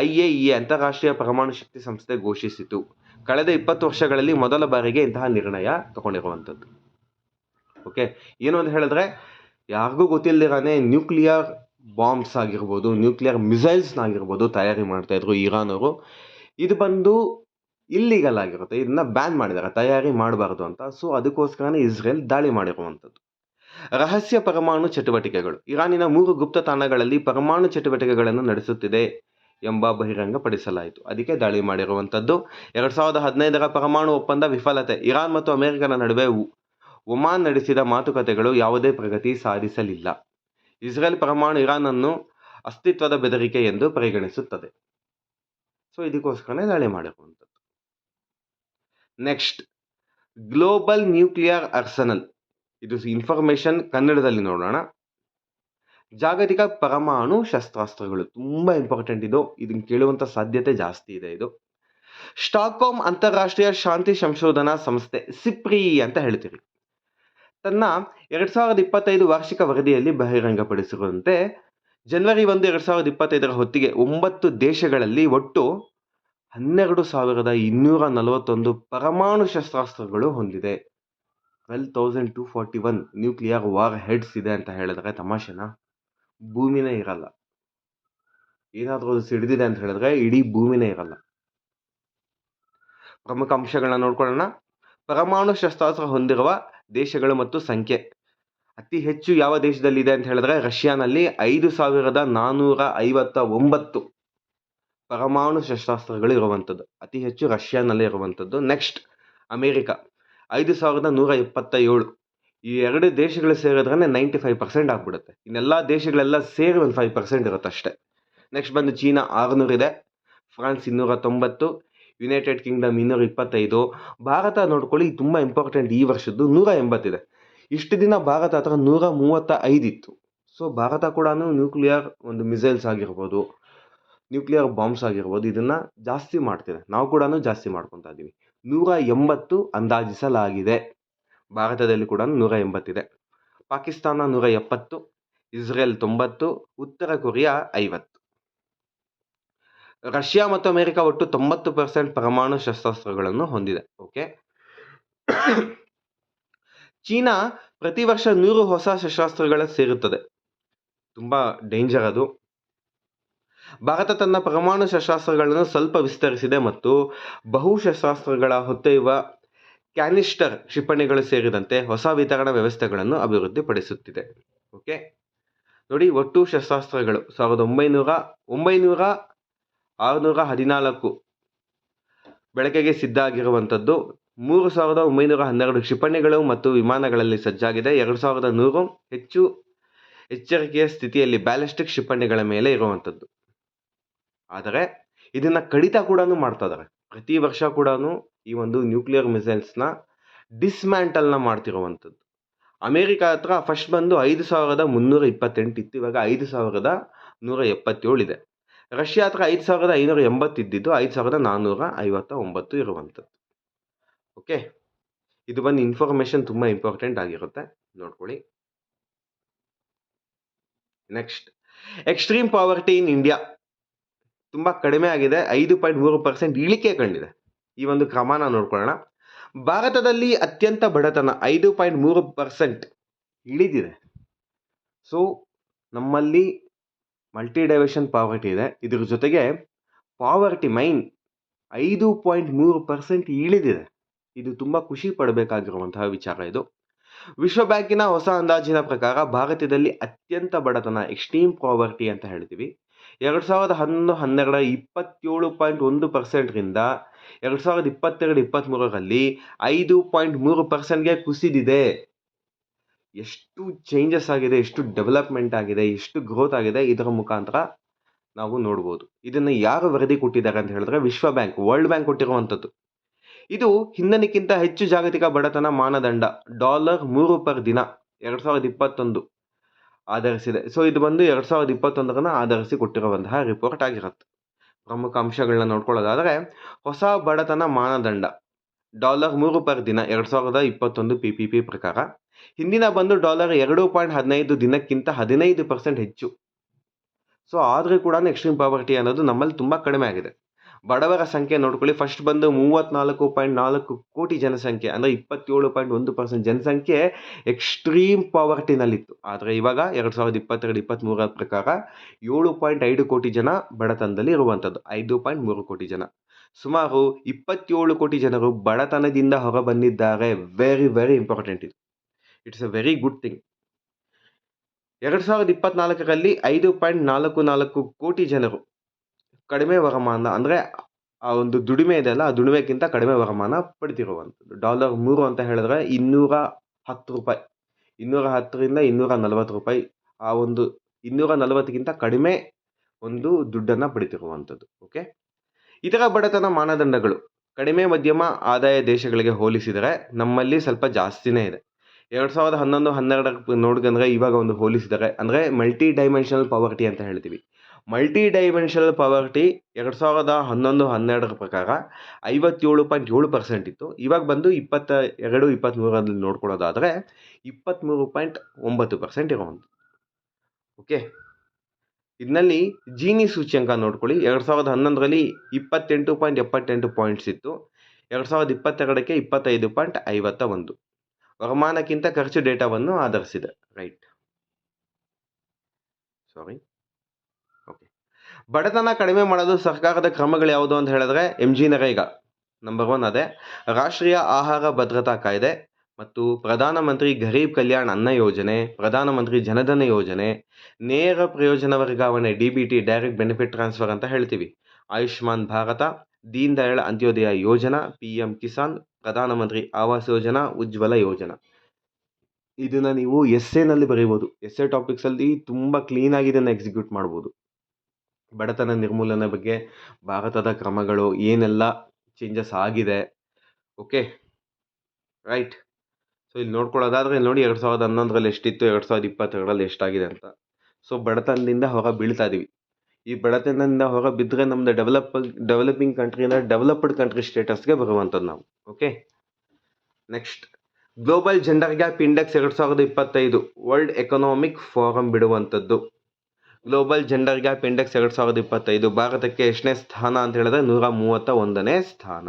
IAEA ಅಂತಾರಾಷ್ಟ್ರೀಯ ಪರಮಾಣು ಶಕ್ತಿ ಸಂಸ್ಥೆ ಘೋಷಿಸಿತು. ಕಳೆದ 20 ವರ್ಷಗಳಲ್ಲಿ ಮೊದಲ ಬಾರಿಗೆ ಇಂತಹ ನಿರ್ಣಯ ತಗೊಂಡಿರುವಂಥದ್ದು. ಓಕೆ, ಏನು ಅಂತ ಹೇಳಿದ್ರೆ ಯಾರಿಗೂ ಗೊತ್ತಿಲ್ಲದಿರಾನೆ ನ್ಯೂಕ್ಲಿಯರ್ ಬಾಂಬ್ಸ್ ಆಗಿರ್ಬೋದು, ನ್ಯೂಕ್ಲಿಯರ್ ಮಿಸೈಲ್ಸ್ನಾಗಿರ್ಬೋದು ತಯಾರಿ ಮಾಡ್ತಾ ಇದ್ರು ಇರಾನ್ ಅವರು. ಇದು ಬಂದು ಇಲ್ಲಿಗಲ್ ಆಗಿರುತ್ತೆ, ಇದನ್ನ ಬ್ಯಾನ್ ಮಾಡಿದ್ದಾರೆ, ತಯಾರಿ ಮಾಡಬಾರ್ದು ಅಂತ. ಸೊ ಅದಕ್ಕೋಸ್ಕರನೇ ಇಸ್ರೇಲ್ ದಾಳಿ ಮಾಡಿರುವಂಥದ್ದು. ರಹಸ್ಯ ಪರಮಾಣು ಚಟುವಟಿಕೆಗಳು. ಇರಾನಿನ 3 ಗುಪ್ತ ತಾಣಗಳಲ್ಲಿ ಪರಮಾಣು ಚಟುವಟಿಕೆಗಳನ್ನು ನಡೆಸುತ್ತಿದೆ ಎಂಬ ಬಹಿರಂಗಪಡಿಸಲಾಯಿತು. ಅದಕ್ಕೆ ದಾಳಿ ಮಾಡಿರುವಂಥದ್ದು. 2015ರ ಪರಮಾಣು ಒಪ್ಪಂದ ವಿಫಲತೆ. ಇರಾನ್ ಮತ್ತು ಅಮೆರಿಕನ ನಡುವೆ ಒಮಾನ್ ನಡೆಸಿದ ಮಾತುಕತೆಗಳು ಯಾವುದೇ ಪ್ರಗತಿ ಸಾಧಿಸಲಿಲ್ಲ. ಇಸ್ರೇಲ್ ಪರಮಾಣು ಇರಾನ್ ಅನ್ನು ಅಸ್ತಿತ್ವದ ಬೆದರಿಕೆ ಎಂದು ಪರಿಗಣಿಸುತ್ತದೆ. ಸೊ ಇದಕ್ಕೋಸ್ಕರನೇ ದಾಳಿ ಮಾಡಿರುವಂಥದ್ದು. Next, global nuclear Arsenal. ಇದು ಇನ್ಫಾರ್ಮೇಶನ್ ಕನ್ನಡದಲ್ಲಿ ನೋಡೋಣ. ಜಾಗತಿಕ ಪರಮಾಣು ಶಸ್ತ್ರಾಸ್ತ್ರಗಳು ತುಂಬಾ ಇಂಪಾರ್ಟೆಂಟ್ ಇದು, ಇದನ್ನ ಕೇಳುವಂತ ಸಾಧ್ಯತೆ ಜಾಸ್ತಿ ಇದೆ. ಇದು ಸ್ಟಾಕ್ಹೋಮ್ ಅಂತಾರಾಷ್ಟ್ರೀಯ ಶಾಂತಿ ಸಂಶೋಧನಾ ಸಂಸ್ಥೆ ಸಿಪ್ರಿ ಅಂತ ಹೇಳ್ತೀವಿ, ತನ್ನ 2025 ವಾರ್ಷಿಕ ವರದಿಯಲ್ಲಿ ಬಹಿರಂಗಪಡಿಸಿರುವಂತೆ ಜನವರಿ 1, 2025ರ ಹೊತ್ತಿಗೆ 9 ದೇಶಗಳಲ್ಲಿ ಒಟ್ಟು 12,241 ಪರಮಾಣು ಶಸ್ತ್ರಾಸ್ತ್ರಗಳು ಹೊಂದಿದೆ. 12,241 ನ್ಯೂಕ್ಲಿಯರ್ ವಾರ್ ಹೆಡ್ಸ್ ಇದೆ ಅಂತ ಹೇಳಿದ್ರೆ ತಮಾಷೆನಾ? ಭೂಮಿನೇ ಇರಲ್ಲ. ಏನಾದರೂ ಅದು ಸಿಡಿದಿದೆ ಅಂತ ಹೇಳಿದ್ರೆ ಇಡೀ ಭೂಮಿನೇ ಇರಲ್ಲ. ಪ್ರಮುಖ ಅಂಶಗಳನ್ನ ನೋಡ್ಕೊಳ್ಳೋಣ. ಪರಮಾಣು ಶಸ್ತ್ರಾಸ್ತ್ರ ಹೊಂದಿರುವ ದೇಶಗಳು ಮತ್ತು ಸಂಖ್ಯೆ. ಅತಿ ಹೆಚ್ಚು ಯಾವ ದೇಶದಲ್ಲಿ ಇದೆ ಅಂತ ಹೇಳಿದ್ರೆ ರಷ್ಯಾನಲ್ಲಿ 5,459 ಪರಮಾಣು ಶಸ್ತ್ರಾಸ್ತ್ರಗಳು ಇರುವಂಥದ್ದು. ಅತಿ ಹೆಚ್ಚು ರಷ್ಯಾನಲ್ಲಿ ಇರುವಂಥದ್ದು. Next, America 5,177. ಈ 2 ದೇಶಗಳು ಸೇರಿದ್ರೆ 95% ಆಗ್ಬಿಡುತ್ತೆ. ಇನ್ನೆಲ್ಲ ದೇಶಗಳೆಲ್ಲ ಸೇರಿ ಒಂದು 5% ಇರುತ್ತೆ ಅಷ್ಟೇ. ನೆಕ್ಸ್ಟ್ ಬಂದು ಚೀನಾ 600 ಇದೆ, ಫ್ರಾನ್ಸ್ 290, ಯುನೈಟೆಡ್ ಕಿಂಗ್ಡಮ್ 225. ಭಾರತ ನೋಡ್ಕೊಳ್ಳಿ, ತುಂಬಾ ಇಂಪಾರ್ಟೆಂಟ್ ಈ ವರ್ಷದ್ದು 180 ಇದೆ. ಇಷ್ಟು ದಿನ ಭಾರತ ಹತ್ರ 135 ಇತ್ತು. ಸೊ ಭಾರತ ಕೂಡ ನ್ಯೂಕ್ಲಿಯರ್ ಒಂದು ಮಿಸೈಲ್ಸ್ ಆಗಿರ್ಬೋದು, ನ್ಯೂಕ್ಲಿಯರ್ ಬಾಂಬ್ಸ್ ಆಗಿರ್ಬೋದು, ಇದನ್ನ ಜಾಸ್ತಿ ಮಾಡ್ತಿದೆ. ನಾವು ಕೂಡ ಜಾಸ್ತಿ ಮಾಡ್ಕೊತಾ ಇದ್ದೀವಿ. 180 ಅಂದಾಜಿಸಲಾಗಿದೆ. ಭಾರತದಲ್ಲಿ ಕೂಡ 180 ಇದೆ. ಪಾಕಿಸ್ತಾನ 170, ಇಸ್ರೇಲ್ 90, ಉತ್ತರ ಕೊರಿಯಾ 50. ರಷ್ಯಾ ಮತ್ತು ಅಮೆರಿಕ ಒಟ್ಟು 90% ಪರಮಾಣು ಶಸ್ತ್ರಾಸ್ತ್ರಗಳನ್ನು ಹೊಂದಿದೆ. ಓಕೆ, ಚೀನಾ ಪ್ರತಿ ವರ್ಷ 100 ಹೊಸ ಶಸ್ತ್ರಾಸ್ತ್ರಗಳ ಸೇರುತ್ತದೆ. ತುಂಬಾ ಡೇಂಜರ್ ಅದು. ಭಾರತ ತನ್ನ ಪರಮಾಣು ಶಸ್ತ್ರಾಸ್ತ್ರಗಳನ್ನು ಸ್ವಲ್ಪ ವಿಸ್ತರಿಸಿದೆ ಮತ್ತು ಬಹು ಶಸ್ತ್ರಾಸ್ತ್ರಗಳ ಹೊತ್ತೊಯ್ಯುವ ಕ್ಯಾನಿಸ್ಟರ್ ಕ್ಷಿಪಣಿಗಳು ಸೇರಿದಂತೆ ಹೊಸ ವಿತರಣಾ ವ್ಯವಸ್ಥೆಗಳನ್ನು ಅಭಿವೃದ್ಧಿಪಡಿಸುತ್ತಿದೆ. ಓಕೆ ನೋಡಿ, ಒಟ್ಟು ಶಸ್ತ್ರಾಸ್ತ್ರಗಳು 614 ಬಳಕೆಗೆ ಸಿದ್ಧ ಆಗಿರುವಂಥದ್ದು. 3,912 ಕ್ಷಿಪಣಿಗಳು ಮತ್ತು ವಿಮಾನಗಳಲ್ಲಿ ಸಜ್ಜಾಗಿದೆ. 2,100 ಹೆಚ್ಚು ಎಚ್ಚರಿಕೆಯ ಸ್ಥಿತಿಯಲ್ಲಿ ಬ್ಯಾಲಿಸ್ಟಿಕ್ ಕ್ಷಿಪಣಿಗಳ ಮೇಲೆ ಇರುವಂಥದ್ದು. ಆದರೆ ಇದನ್ನ ಕಡಿತ ಕೂಡ ಮಾಡ್ತಾ ಇದ್ದಾರೆ. ಪ್ರತಿ ವರ್ಷ ಕೂಡ ಈ ಒಂದು ನ್ಯೂಕ್ಲಿಯರ್ ಮಿಸೈಲ್ಸ್ನ ಡಿಸ್ಮ್ಯಾಂಟಲ್ನ ಮಾಡ್ತಿರುವಂಥದ್ದು. ಅಮೆರಿಕ ಹತ್ರ ಫಸ್ಟ್ ಬಂದು 5,328 ಇತ್ತು, ಇವಾಗ 5,177 ಇದೆ. ರಷ್ಯಾ ಹತ್ರ 5,580 ಇದ್ದಿದ್ದು 5,459 ಇರುವಂಥದ್ದು. ಓಕೆ, ಇದು ಬಂದು ಇನ್ಫಾರ್ಮೇಶನ್ ತುಂಬಾ ಇಂಪಾರ್ಟೆಂಟ್ ಆಗಿರುತ್ತೆ, ನೋಡ್ಕೊಳ್ಳಿ. Next, extreme poverty in India ತುಂಬಾ ಕಡಿಮೆ ಆಗಿದೆ, 5.3% ಇಳಿಕೆ ಕಂಡಿದೆ. ಈ ಒಂದು ಕ್ರಮನ ನೋಡ್ಕೊಳ್ಳೋಣ. ಭಾರತದಲ್ಲಿ ಅತ್ಯಂತ ಬಡತನ 5.3% ಇಳಿದಿದೆ. ಸೊ ನಮ್ಮಲ್ಲಿ ಮಲ್ಟಿ ಡೈಮೆನ್ಷನ್ ಪಾವರ್ಟಿ ಇದೆ, ಇದ್ರ ಜೊತೆಗೆ ಪಾವರ್ಟಿ ಮೈನ್ 5.3% ಇಳಿದಿದೆ. ಇದು ತುಂಬಾ ಖುಷಿ ಪಡಬೇಕಾಗಿರುವಂತಹ ವಿಚಾರ ಇದು. ವಿಶ್ವ ಬ್ಯಾಂಕಿನ ಹೊಸ ಅಂದಾಜಿನ ಪ್ರಕಾರ ಭಾರತದಲ್ಲಿ ಅತ್ಯಂತ ಬಡತನ, ಎಕ್ಸ್ಟ್ರೀಮ್ ಪಾವರ್ಟಿ ಅಂತ ಹೇಳ್ತೀವಿ, 2011-12 27.1% ರಿಂದ 2022-23ರಲ್ಲಿ 5.3%ಗೆ ಕುಸಿದಿದೆ. ಎಷ್ಟು ಚೇಂಜಸ್ ಆಗಿದೆ, ಎಷ್ಟು ಡೆವಲಪ್ಮೆಂಟ್ ಆಗಿದೆ, ಎಷ್ಟು ಗ್ರೋತ್ ಆಗಿದೆ, ಇದರ ಮುಖಾಂತರ ನಾವು ನೋಡ್ಬೋದು. ಇದನ್ನು ಯಾರು ವರದಿ ಕೊಟ್ಟಿದ್ದಾರೆ ಅಂತ ಹೇಳಿದ್ರೆ ವಿಶ್ವ ಬ್ಯಾಂಕ್, ವರ್ಲ್ಡ್ ಬ್ಯಾಂಕ್ ಕೊಟ್ಟಿರುವಂಥದ್ದು. ಇದು ಹಿಂದನಿಕ್ಕಿಂತ ಹೆಚ್ಚು ಜಾಗತಿಕ ಬಡತನ ಮಾನದಂಡ $3 per ದಿನ 2021 ಆಧರಿಸಿದೆ. ಸೊ ಇದು ಬಂದು 2021 ಆಧರಿಸಿ ಕೊಟ್ಟಿರುವಂತಹ ರಿಪೋರ್ಟ್ ಆಗಿರುತ್ತೆ. ಪ್ರಮುಖ ಅಂಶಗಳನ್ನ ನೋಡ್ಕೊಳ್ಳೋದಾದರೆ, ಹೊಸ ಬಡತನ ಮಾನದಂಡ $3 per ದಿನ 2021 PPP ಪ್ರಕಾರ ಹಿಂದಿನ ಬಂದು $2.15 ದಿನಕ್ಕಿಂತ 15% ಹೆಚ್ಚು. ಸೊ ಆದ್ರೆ ಕೂಡ ಎಕ್ಸ್ಟ್ರೀಮ್ ಪಾವರ್ಟಿ ಅನ್ನೋದು ನಮ್ಮಲ್ಲಿ ತುಂಬಾ ಕಡಿಮೆ ಆಗಿದೆ. ಬಡವರ ಸಂಖ್ಯೆ ನೋಡ್ಕೊಳ್ಳಿ, ಫಸ್ಟ್ ಬಂದು 34.4 ಕೋಟಿ ಜನಸಂಖ್ಯೆ, ಅಂದ್ರೆ 27.1% ಜನಸಂಖ್ಯೆ ಎಕ್ಸ್ಟ್ರೀಮ್ ಪಾವರ್ಟಿನಲ್ಲಿತ್ತು. ಆದರೆ ಇವಾಗ 2022-23 ಪ್ರಕಾರ 7.5 ಕೋಟಿ ಜನ ಬಡತನದಲ್ಲಿ ಇರುವಂಥದ್ದು, 5.3 ಕೋಟಿ ಜನ. ಸುಮಾರು 27 ಕೋಟಿ ಜನರು ಬಡತನದಿಂದ ಹೊರ ಬಂದಿದ್ದಾರೆ. ವೆರಿ ವೆರಿ ಇಂಪಾರ್ಟೆಂಟ್ ಇದು. It's a very good thing. 2024ರಲ್ಲಿ 5.44 ಕೋಟಿ ಜನರು ಕಡಿಮೆ ವರಮಾನ, ಅಂದ್ರೆ ಆ ಒಂದು ದುಡಿಮೆ ಇದೆ ಅಲ್ಲ, ಆ ದುಡಿಮೆಗಿಂತ ಕಡಿಮೆ ವರಮಾನ ಪಡಿತಿರುವಂಥದ್ದು. $3 ಅಂತ ಹೇಳಿದ್ರೆ $210, 210ರಿಂದ $240, ಆ ಒಂದು 240ಗಿಂತ ಕಡಿಮೆ ಒಂದು ದುಡ್ಡನ್ನು ಪಡಿತಿರುವಂಥದ್ದು. ಓಕೆ, ಇತರ ಬಡತನ ಮಾನದಂಡಗಳು ಕಡಿಮೆ ಮಧ್ಯಮ ಆದಾಯ ದೇಶಗಳಿಗೆ ಹೋಲಿಸಿದರೆ ನಮ್ಮಲ್ಲಿ ಸ್ವಲ್ಪ ಜಾಸ್ತಿನೇ ಇದೆ. 2011-12 ನೋಡ್ಕಂದ್ರೆ ಇವಾಗ ಒಂದು ಹೋಲಿಸಿದರೆ, ಅಂದರೆ ಮಲ್ಟಿ ಡೈಮೆನ್ಷನಲ್ ಪಾವರ್ಟಿ ಅಂತ ಹೇಳ್ತೀವಿ. ಮಲ್ಟಿ ಡೈಮೆನ್ಷನಲ್ ಪಾವರ್ಟಿ 2011-12 ಪ್ರಕಾರ 57.7% ಇತ್ತು. ಇವಾಗ ಬಂದು 22-23 ನೋಡ್ಕೊಳ್ಳೋದಾದರೆ 23.9% ಇರುವಂಥದ್ದು. ಓಕೆ, ಇದರಲ್ಲಿ ಜೀನಿ ಸೂಚ್ಯಂಕ ನೋಡ್ಕೊಳ್ಳಿ. 2011ರಲ್ಲಿ 28.78 ಪಾಯಿಂಟ್ಸ್ ಇತ್ತು. 2022ಕ್ಕೆ 25.51. ವರಮಾನಕ್ಕಿಂತ ಖರ್ಚು ಡೇಟಾವನ್ನು ಆಧರಿಸಿದೆ. ರೈಟ್, ಸಾರಿ. ಓಕೆ, ಬಡತನ ಕಡಿಮೆ ಮಾಡೋದು ಸರ್ಕಾರದ ಕ್ರಮಗಳು ಯಾವುದು ಅಂತ ಹೇಳಿದ್ರೆ MG ನರೇಗಾ ನಂಬರ್ 1 ಅದೇ. ರಾಷ್ಟ್ರೀಯ ಆಹಾರ ಭದ್ರತಾ ಕಾಯ್ದೆ ಮತ್ತು ಪ್ರಧಾನಮಂತ್ರಿ ಗರೀಬ್ ಕಲ್ಯಾಣ್ ಅನ್ನ ಯೋಜನೆ, ಪ್ರಧಾನಮಂತ್ರಿ ಜನಧನ ಯೋಜನೆ, ನೇರ ಪ್ರಯೋಜನ ವರ್ಗಾವಣೆ DBT, ಡೈರೆಕ್ಟ್ ಬೆನಿಫಿಟ್ ಟ್ರಾನ್ಸ್ಫರ್ ಅಂತ ಹೇಳ್ತೀವಿ, ಆಯುಷ್ಮಾನ್ ಭಾರತ, ದೀನ್ ದಯಾಳ್ ಅಂತ್ಯೋದಯ ಯೋಜನಾ, PM ಕಿಸಾನ್, ಪ್ರಧಾನಮಂತ್ರಿ ಆವಾಸ್ ಯೋಜನಾ, ಉಜ್ವಲ ಯೋಜನಾ. ಇದನ್ನ ನೀವು ಎಸ್ಸೆನಲ್ಲಿ ಬರೀಬೋದು. ಎಸ್ಸೆ ಟಾಪಿಕ್ಸಲ್ಲಿ ತುಂಬ ಕ್ಲೀನಾಗಿ ಇದನ್ನು ಎಕ್ಸಿಕ್ಯೂಟ್ ಮಾಡ್ಬೋದು. ಬಡತನ ನಿರ್ಮೂಲನೆ ಬಗ್ಗೆ ಭಾರತದ ಕ್ರಮಗಳು ಏನೆಲ್ಲ ಚೇಂಜಸ್ ಆಗಿದೆ. Okay, right. ಸೊ ಇಲ್ಲಿ ನೋಡ್ಕೊಳ್ಳೋದಾದ್ರೆ ಇಲ್ಲಿ ನೋಡಿ 2011ರಲ್ಲಿ ಎಷ್ಟಿತ್ತು, 2022ರಲ್ಲಿ ಎಷ್ಟಾಗಿದೆ ಅಂತ. ಸೊ ಬಡತನದಿಂದ ಹೊರ ಬೀಳ್ತಾ ಇದೀವಿ. ಈ ಬಡತನದಿಂದ ಹೊರ ಬಿದ್ದರೆ ನಮ್ದು ಡೆವಲಪಿಂಗ್ ಕಂಟ್ರಿಯಿಂದ ಡೆವಲಪ್ಡ್ ಕಂಟ್ರಿ ಸ್ಟೇಟಸ್ಗೆ ಬರುವಂಥದ್ದು ನಾವು. Okay, next global gender gap index 2025 world economic forum ಬಿಡುವಂಥದ್ದು. ಗ್ಲೋಬಲ್ ಜೆಂಡರ್ ಗ್ಯಾಪ್ ಇಂಡೆಕ್ಸ್ 2025 ಭಾರತಕ್ಕೆ ಎಷ್ಟನೇ ಸ್ಥಾನ ಅಂತ ಹೇಳಿದ್ರೆ 131ನೇ ಸ್ಥಾನ.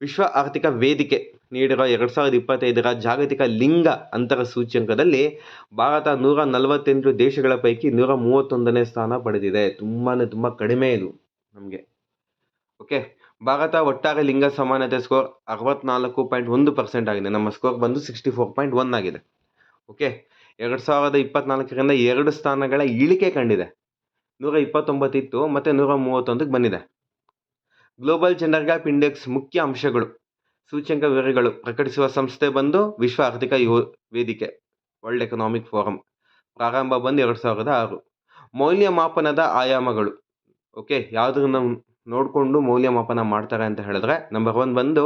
ವಿಶ್ವ ಆರ್ಥಿಕ ವೇದಿಕೆ ನೀಡಿರುವ 2025ರ ಜಾಗತಿಕ ಲಿಂಗ ಅಂತರ ಸೂಚ್ಯಂಕದಲ್ಲಿ ಭಾರತ 148 ದೇಶಗಳ ಪೈಕಿ 131ನೇ ಸ್ಥಾನ ಪಡೆದಿದೆ. ತುಂಬ ಕಡಿಮೆ ಇದು ನಮಗೆ. ಓಕೆ, ಭಾರತ ಒಟ್ಟಾರೆ ಲಿಂಗ ಸಮಾನತೆ ಸ್ಕೋರ್ 64.1% ಆಗಿದೆ. ನಮ್ಮ ಸ್ಕೋರ್ ಬಂದು 64.1 ಆಗಿದೆ. ಓಕೆ, 2024ರಿಂದ 2 ಸ್ಥಾನಗಳ ಇಳಿಕೆ ಕಂಡಿದೆ. 129 ಇತ್ತು, ಮತ್ತೆ 131ಕ್ಕೆ ಬಂದಿದೆ. ಗ್ಲೋಬಲ್ ಜೆಂಡರ್ ಗ್ಯಾಪ್ ಇಂಡೆಕ್ಸ್ ಮುಖ್ಯ ಅಂಶಗಳು, ಸೂಚ್ಯಂಕ ವಿವರಗಳು ಪ್ರಕಟಿಸುವ ಸಂಸ್ಥೆ ಬಂದು ವಿಶ್ವ ಆರ್ಥಿಕ ವೇದಿಕೆ, ವರ್ಲ್ಡ್ ಎಕನಾಮಿಕ್ ಫೋರಂ. ಪ್ರಾರಂಭ ಬಂದು 2006. ಮೌಲ್ಯಮಾಪನದ ಆಯಾಮಗಳು. ಓಕೆ, ಯಾವುದನ್ನು ನೋಡಿಕೊಂಡು ಮೌಲ್ಯಮಾಪನ ಮಾಡ್ತಾರೆ ಅಂತ ಹೇಳಿದ್ರೆ ನಂಬರ್ 1 ಬಂದು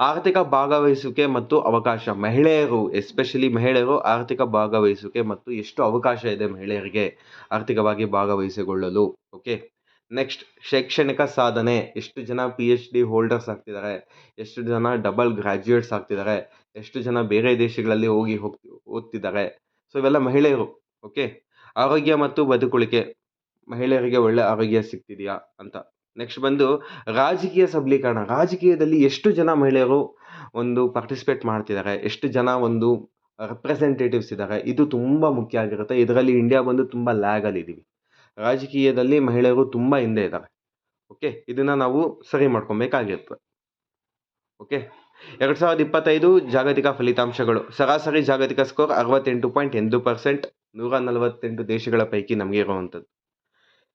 ಆರ್ಥಿಕ ಭಾಗವಹಿಸುವಿಕೆ ಮತ್ತು ಅವಕಾಶ. ಮಹಿಳೆಯರು, ಎಸ್ಪೆಷಲಿ ಮಹಿಳೆಯರು ಆರ್ಥಿಕ ಭಾಗವಹಿಸುವಿಕೆ ಮತ್ತು ಎಷ್ಟು ಅವಕಾಶ ಇದೆ ಮಹಿಳೆಯರಿಗೆ ಆರ್ಥಿಕವಾಗಿ ಭಾಗವಹಿಸಿಕೊಳ್ಳಲು. ಓಕೆ, ನೆಕ್ಸ್ಟ್ ಶೈಕ್ಷಣಿಕ ಸಾಧನೆ. ಎಷ್ಟು ಜನ PhD ಹೋಲ್ಡರ್ಸ್ ಆಗ್ತಿದ್ದಾರೆ, ಎಷ್ಟು ಜನ ಡಬಲ್ ಗ್ರಾಜ್ಯುಯೇಟ್ಸ್ ಆಗ್ತಿದ್ದಾರೆ, ಎಷ್ಟು ಜನ ಬೇರೆ ದೇಶಗಳಲ್ಲಿ ಹೋಗಿ ಓದ್ತಿದ್ದಾರೆ. ಸೊ ಇವೆಲ್ಲ ಮಹಿಳೆಯರು. ಓಕೆ, ಆರೋಗ್ಯ ಮತ್ತು ಬದುಕುಳಿಕೆ, ಮಹಿಳೆಯರಿಗೆ ಒಳ್ಳೆ ಆರೋಗ್ಯ ಸಿಗ್ತಿದೆಯಾ ಅಂತ. ನೆಕ್ಸ್ಟ್ ಬಂದು ರಾಜಕೀಯ ಸಬಲೀಕರಣ. ರಾಜಕೀಯದಲ್ಲಿ ಎಷ್ಟು ಜನ ಮಹಿಳೆಯರು ಒಂದು ಪಾರ್ಟಿಸಿಪೇಟ್ ಮಾಡ್ತಿದ್ದಾರೆ, ಎಷ್ಟು ಜನ ಒಂದು ರೆಪ್ರೆಸೆಂಟೇಟಿವ್ಸ್ ಇದ್ದಾರೆ, ಇದು ತುಂಬ ಮುಖ್ಯ ಆಗಿರುತ್ತೆ. ಇದರಲ್ಲಿ ಇಂಡಿಯಾ ಬಂದು ತುಂಬ ಲ್ಯಾಗಲ್ಲಿ ಇದ್ದೀವಿ. ರಾಜಕೀಯದಲ್ಲಿ ಮಹಿಳೆಯರು ತುಂಬ ಹಿಂದೆ ಇದ್ದಾರೆ. ಓಕೆ, ಇದನ್ನು ನಾವು ಸರಿ ಮಾಡ್ಕೊಬೇಕಾಗಿರುತ್ತೆ. ಓಕೆ, 2025 ಜಾಗತಿಕ ಫಲಿತಾಂಶಗಳು. ಸರಾಸರಿ ಜಾಗತಿಕ ಸ್ಕೋರ್ 68.8%, 148 ದೇಶಗಳ ಪೈಕಿ ನಮಗೆ ಇರುವಂಥದ್ದು.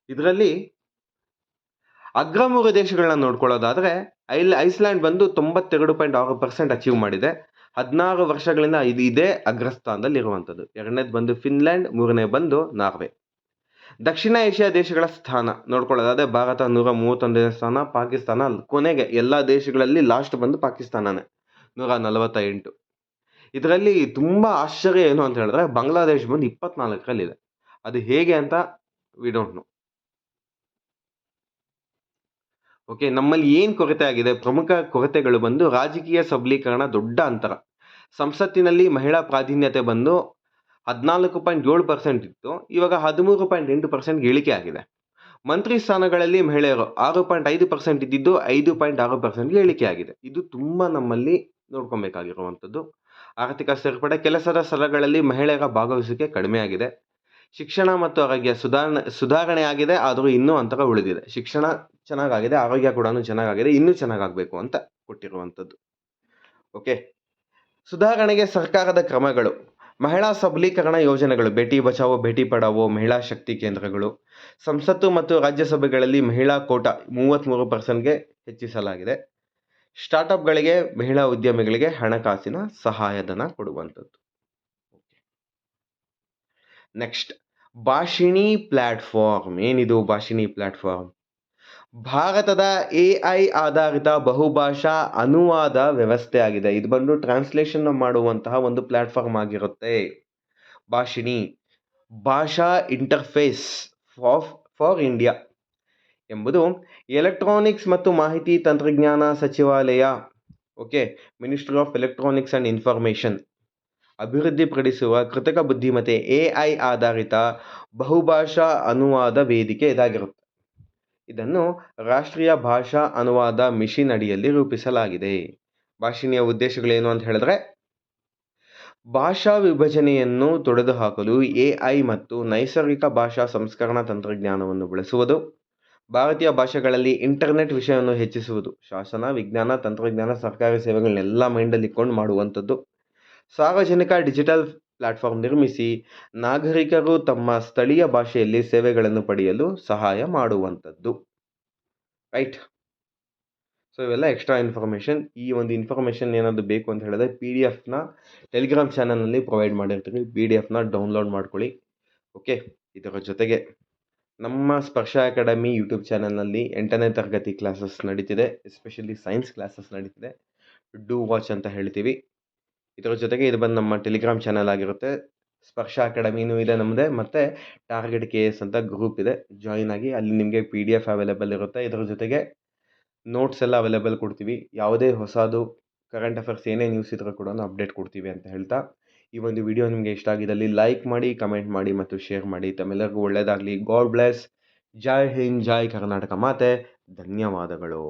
ಇದರಲ್ಲಿ ಅಗ್ರ 3 ದೇಶಗಳನ್ನ ನೋಡ್ಕೊಳ್ಳೋದಾದರೆ ಐಸ್ಲ್ಯಾಂಡ್ ಬಂದು 92.6% ಅಚೀವ್ ಮಾಡಿದೆ. 16 ವರ್ಷಗಳಿಂದ ಇದೇ ಅಗ್ರಸ್ಥಾನದಲ್ಲಿ ಇರುವಂಥದ್ದು. 2ನೇದು ಬಂದು ಫಿನ್ಲ್ಯಾಂಡ್, 3ನೇ ಬಂದು ನಾರ್ವೆ. ದಕ್ಷಿಣ ಏಷ್ಯಾ ದೇಶಗಳ ಸ್ಥಾನ ನೋಡ್ಕೊಳ್ಳೋದಾದರೆ ಭಾರತ 131ನೇ ಸ್ಥಾನ, ಪಾಕಿಸ್ತಾನ ಕೊನೆಗೆ. ಎಲ್ಲ ದೇಶಗಳಲ್ಲಿ ಲಾಸ್ಟ್ ಬಂದು ಪಾಕಿಸ್ತಾನನೇ 148. ಇದರಲ್ಲಿ ತುಂಬ ಆಶ್ಚರ್ಯ ಏನು ಅಂತ ಹೇಳಿದ್ರೆ ಬಾಂಗ್ಲಾದೇಶ್ ಬಂದು 24ರಲ್ಲಿದೆ. ಅದು ಹೇಗೆ ಅಂತ ವಿ ಡೋಂಟ್ ನೋ. ಓಕೆ, ನಮ್ಮಲ್ಲಿ ಏನು ಕೊರತೆ ಆಗಿದೆ? ಪ್ರಮುಖ ಕೊರತೆಗಳು ಬಂದು ರಾಜಕೀಯ ಸಬಲೀಕರಣ, ದೊಡ್ಡ ಅಂತರ. ಸಂಸತ್ತಿನಲ್ಲಿ ಮಹಿಳಾ ಪ್ರಾಧಾನ್ಯತೆ ಬಂದು 14.7% ಇತ್ತು, ಇವಾಗ 13.8% ಇಳಿಕೆ ಆಗಿದೆ. ಮಂತ್ರಿ ಸ್ಥಾನಗಳಲ್ಲಿ ಮಹಿಳೆಯರು 6.5% ಇದ್ದಿದ್ದು 5.6% ಇಳಿಕೆ ಆಗಿದೆ. ಇದು ತುಂಬ ನಮ್ಮಲ್ಲಿ ನೋಡ್ಕೊಬೇಕಾಗಿರುವಂಥದ್ದು. ಆರ್ಥಿಕ ಸೇರ್ಪಡೆ, ಕೆಲಸದ ಸ್ಥಳಗಳಲ್ಲಿ ಮಹಿಳೆಯರ ಭಾಗವಹಿಸುವಿಕೆ ಕಡಿಮೆ ಆಗಿದೆ. ಶಿಕ್ಷಣ ಮತ್ತು ಆರೋಗ್ಯ ಸುಧಾರಣೆ ಆಗಿದೆ, ಆದರೂ ಇನ್ನೂ ಅಂತರ ಉಳಿದಿದೆ. ಶಿಕ್ಷಣ ಚೆನ್ನಾಗಾಗಿದೆ, ಆರೋಗ್ಯ ಕೂಡ ಚೆನ್ನಾಗಾಗಿದೆ, ಇನ್ನೂ ಚೆನ್ನಾಗಾಗಬೇಕು ಅಂತ ಕೊಟ್ಟಿರುವಂಥದ್ದು. ಓಕೆ, ಸುಧಾರಣೆಗೆ ಸರ್ಕಾರದ ಕ್ರಮಗಳು: ಮಹಿಳಾ ಸಬಲೀಕರಣ ಯೋಜನೆಗಳು, ಬೇಟಿ ಬಚಾವೋ ಬೇಟಿ ಪಢಾವೋ, ಮಹಿಳಾ ಶಕ್ತಿ ಕೇಂದ್ರಗಳು. ಸಂಸತ್ತು ಮತ್ತು ರಾಜ್ಯಸಭೆಗಳಲ್ಲಿ ಮಹಿಳಾ ಕೋಟಾ 33%ಗೆ ಹೆಚ್ಚಿಸಲಾಗಿದೆ. ಸ್ಟಾರ್ಟ್ಅಪ್ಗಳಿಗೆ, ಮಹಿಳಾ ಉದ್ಯಮಿಗಳಿಗೆ ಹಣಕಾಸಿನ ಸಹಾಯಧನ ಕೊಡುವಂಥದ್ದು. Next, Bhashini platform. ಏನಿದು ಭಾಷಿಣಿ ಪ್ಲಾಟ್ಫಾರ್ಮ್? ಭಾರತದ AI ಆಧಾರಿತ ಬಹುಭಾಷಾ ಅನುವಾದ ವ್ಯವಸ್ಥೆ ಆಗಿದೆ. ಇದು ಬಂದು ಟ್ರಾನ್ಸ್ಲೇಷನ್ ಮಾಡುವಂತಹ ಒಂದು ಪ್ಲಾಟ್ಫಾರ್ಮ್ ಆಗಿರುತ್ತೆ. ಭಾಷಿಣಿ, ಭಾಷಾ ಇಂಟರ್ಫೇಸ್ ಫಾರ್ ಇಂಡಿಯಾ ಎಂಬುದು ಎಲೆಕ್ಟ್ರಾನಿಕ್ಸ್ ಮತ್ತು ಮಾಹಿತಿ ತಂತ್ರಜ್ಞಾನ ಸಚಿವಾಲಯ, okay, ministry of electronics and information ಅಭಿವೃದ್ಧಿಪಡಿಸುವ ಕೃತಕ ಬುದ್ಧಿಮತ್ತೆ AI ಆಧಾರಿತ ಬಹುಭಾಷಾ ಅನುವಾದ ವೇದಿಕೆ ಇದಾಗಿರುತ್ತೆ. ಇದನ್ನು ರಾಷ್ಟ್ರೀಯ ಭಾಷಾ ಅನುವಾದ ಮಿಷನ್ ಅಡಿಯಲ್ಲಿ ರೂಪಿಸಲಾಗಿದೆ. ಭಾಷಿಣಿಯ ಉದ್ದೇಶಗಳೇನು ಅಂತ ಹೇಳಿದ್ರೆ, ಭಾಷಾ ವಿಭಜನೆಯನ್ನು ತೊಡೆದುಹಾಕಲು AI ಮತ್ತು ನೈಸರ್ಗಿಕ ಭಾಷಾ ಸಂಸ್ಕರಣಾ ತಂತ್ರಜ್ಞಾನವನ್ನು ಬಳಸುವುದು, ಭಾರತೀಯ ಭಾಷೆಗಳಲ್ಲಿ ಇಂಟರ್ನೆಟ್ ವಿಷಯವನ್ನು ಹೆಚ್ಚಿಸುವುದು, ಶಾಸನ, ವಿಜ್ಞಾನ, ತಂತ್ರಜ್ಞಾನ, ಸರ್ಕಾರಿ ಸೇವೆಗಳನ್ನೆಲ್ಲ ಮೈಂಡಲ್ಲಿ ಇಟ್ಕೊಂಡು ಮಾಡುವಂಥದ್ದು, ಸಾರ್ವಜನಿಕ ಡಿಜಿಟಲ್ ಪ್ಲಾಟ್ಫಾರ್ಮ್ ನಿರ್ಮಿಸಿ ನಾಗರಿಕರು ತಮ್ಮ ಸ್ಥಳೀಯ ಭಾಷೆಯಲ್ಲಿ ಸೇವೆಗಳನ್ನು ಪಡೆಯಲು ಸಹಾಯ ಮಾಡುವಂಥದ್ದು. ರೈಟ್. ಸೊ ಇವೆಲ್ಲ ಎಕ್ಸ್ಟ್ರಾ ಇನ್ಫಾರ್ಮೇಷನ್. ಈ ಒಂದು ಇನ್ಫಾರ್ಮೇಷನ್ ಏನಾದರೂ ಬೇಕು ಅಂತ ಹೇಳಿದ್ರೆ PDF-ನ ಟೆಲಿಗ್ರಾಮ್ ಚಾನಲ್ನಲ್ಲಿ ಪ್ರೊವೈಡ್ ಮಾಡಿರ್ತೀವಿ. PDF-ನ ಡೌನ್ಲೋಡ್ ಮಾಡ್ಕೊಳ್ಳಿ. ಓಕೆ, ಇದರ ಜೊತೆಗೆ ನಮ್ಮ ಸ್ಪರ್ಶ ಅಕಾಡೆಮಿ ಯೂಟ್ಯೂಬ್ ಚಾನಲ್ನಲ್ಲಿ 8ನೇ ತರಗತಿ ಕ್ಲಾಸಸ್ ನಡೀತಿದೆ, ಎಸ್ಪೆಷಲಿ ಸೈನ್ಸ್ ಕ್ಲಾಸಸ್ ನಡೀತಿದೆ. ಡೂ ವಾಚ್ ಅಂತ ಹೇಳ್ತೀವಿ. ಇದರ ಜೊತೆಗೆ ಇದು ಬಂದು ನಮ್ಮ ಟೆಲಿಗ್ರಾಮ್ ಚಾನಲ್ ಆಗಿರುತ್ತೆ. ಸ್ಪರ್ಶ ಅಕಾಡೆಮಿನೂ ಇದೆ ನಮ್ಮದೇ, ಮತ್ತು ಟಾರ್ಗೆಟ್ KS ಅಂತ ಗ್ರೂಪ್ ಇದೆ, ಜಾಯಿನ್ ಆಗಿ. ಅಲ್ಲಿ ನಿಮಗೆ PDF ಅವೈಲೇಬಲ್ ಇರುತ್ತೆ. ಇದರ ಜೊತೆಗೆ ನೋಟ್ಸ್ ಎಲ್ಲ ಅವೈಲೇಬಲ್ ಕೊಡ್ತೀವಿ. ಯಾವುದೇ ಹೊಸದು ಕರೆಂಟ್ ಅಫೇರ್ಸ್ ಏನೇ ನ್ಯೂಸ್ ಇದ್ರೂ ಕೂಡ ಅಪ್ಡೇಟ್ ಕೊಡ್ತೀವಿ ಅಂತ ಹೇಳ್ತಾ, ಈ ಒಂದು ವಿಡಿಯೋ ನಿಮಗೆ ಇಷ್ಟ ಆಗಿದ್ದಲ್ಲಿ ಲೈಕ್ ಮಾಡಿ, ಕಮೆಂಟ್ ಮಾಡಿ ಮತ್ತು ಶೇರ್ ಮಾಡಿ. ತಮ್ಮೆಲ್ಲರಿಗೂ ಒಳ್ಳೆಯದಾಗಲಿ. God bless. ಜೈ ಹಿಂದ್, ಜೈ ಕರ್ನಾಟಕ ಮಾತೆ. ಧನ್ಯವಾದಗಳು.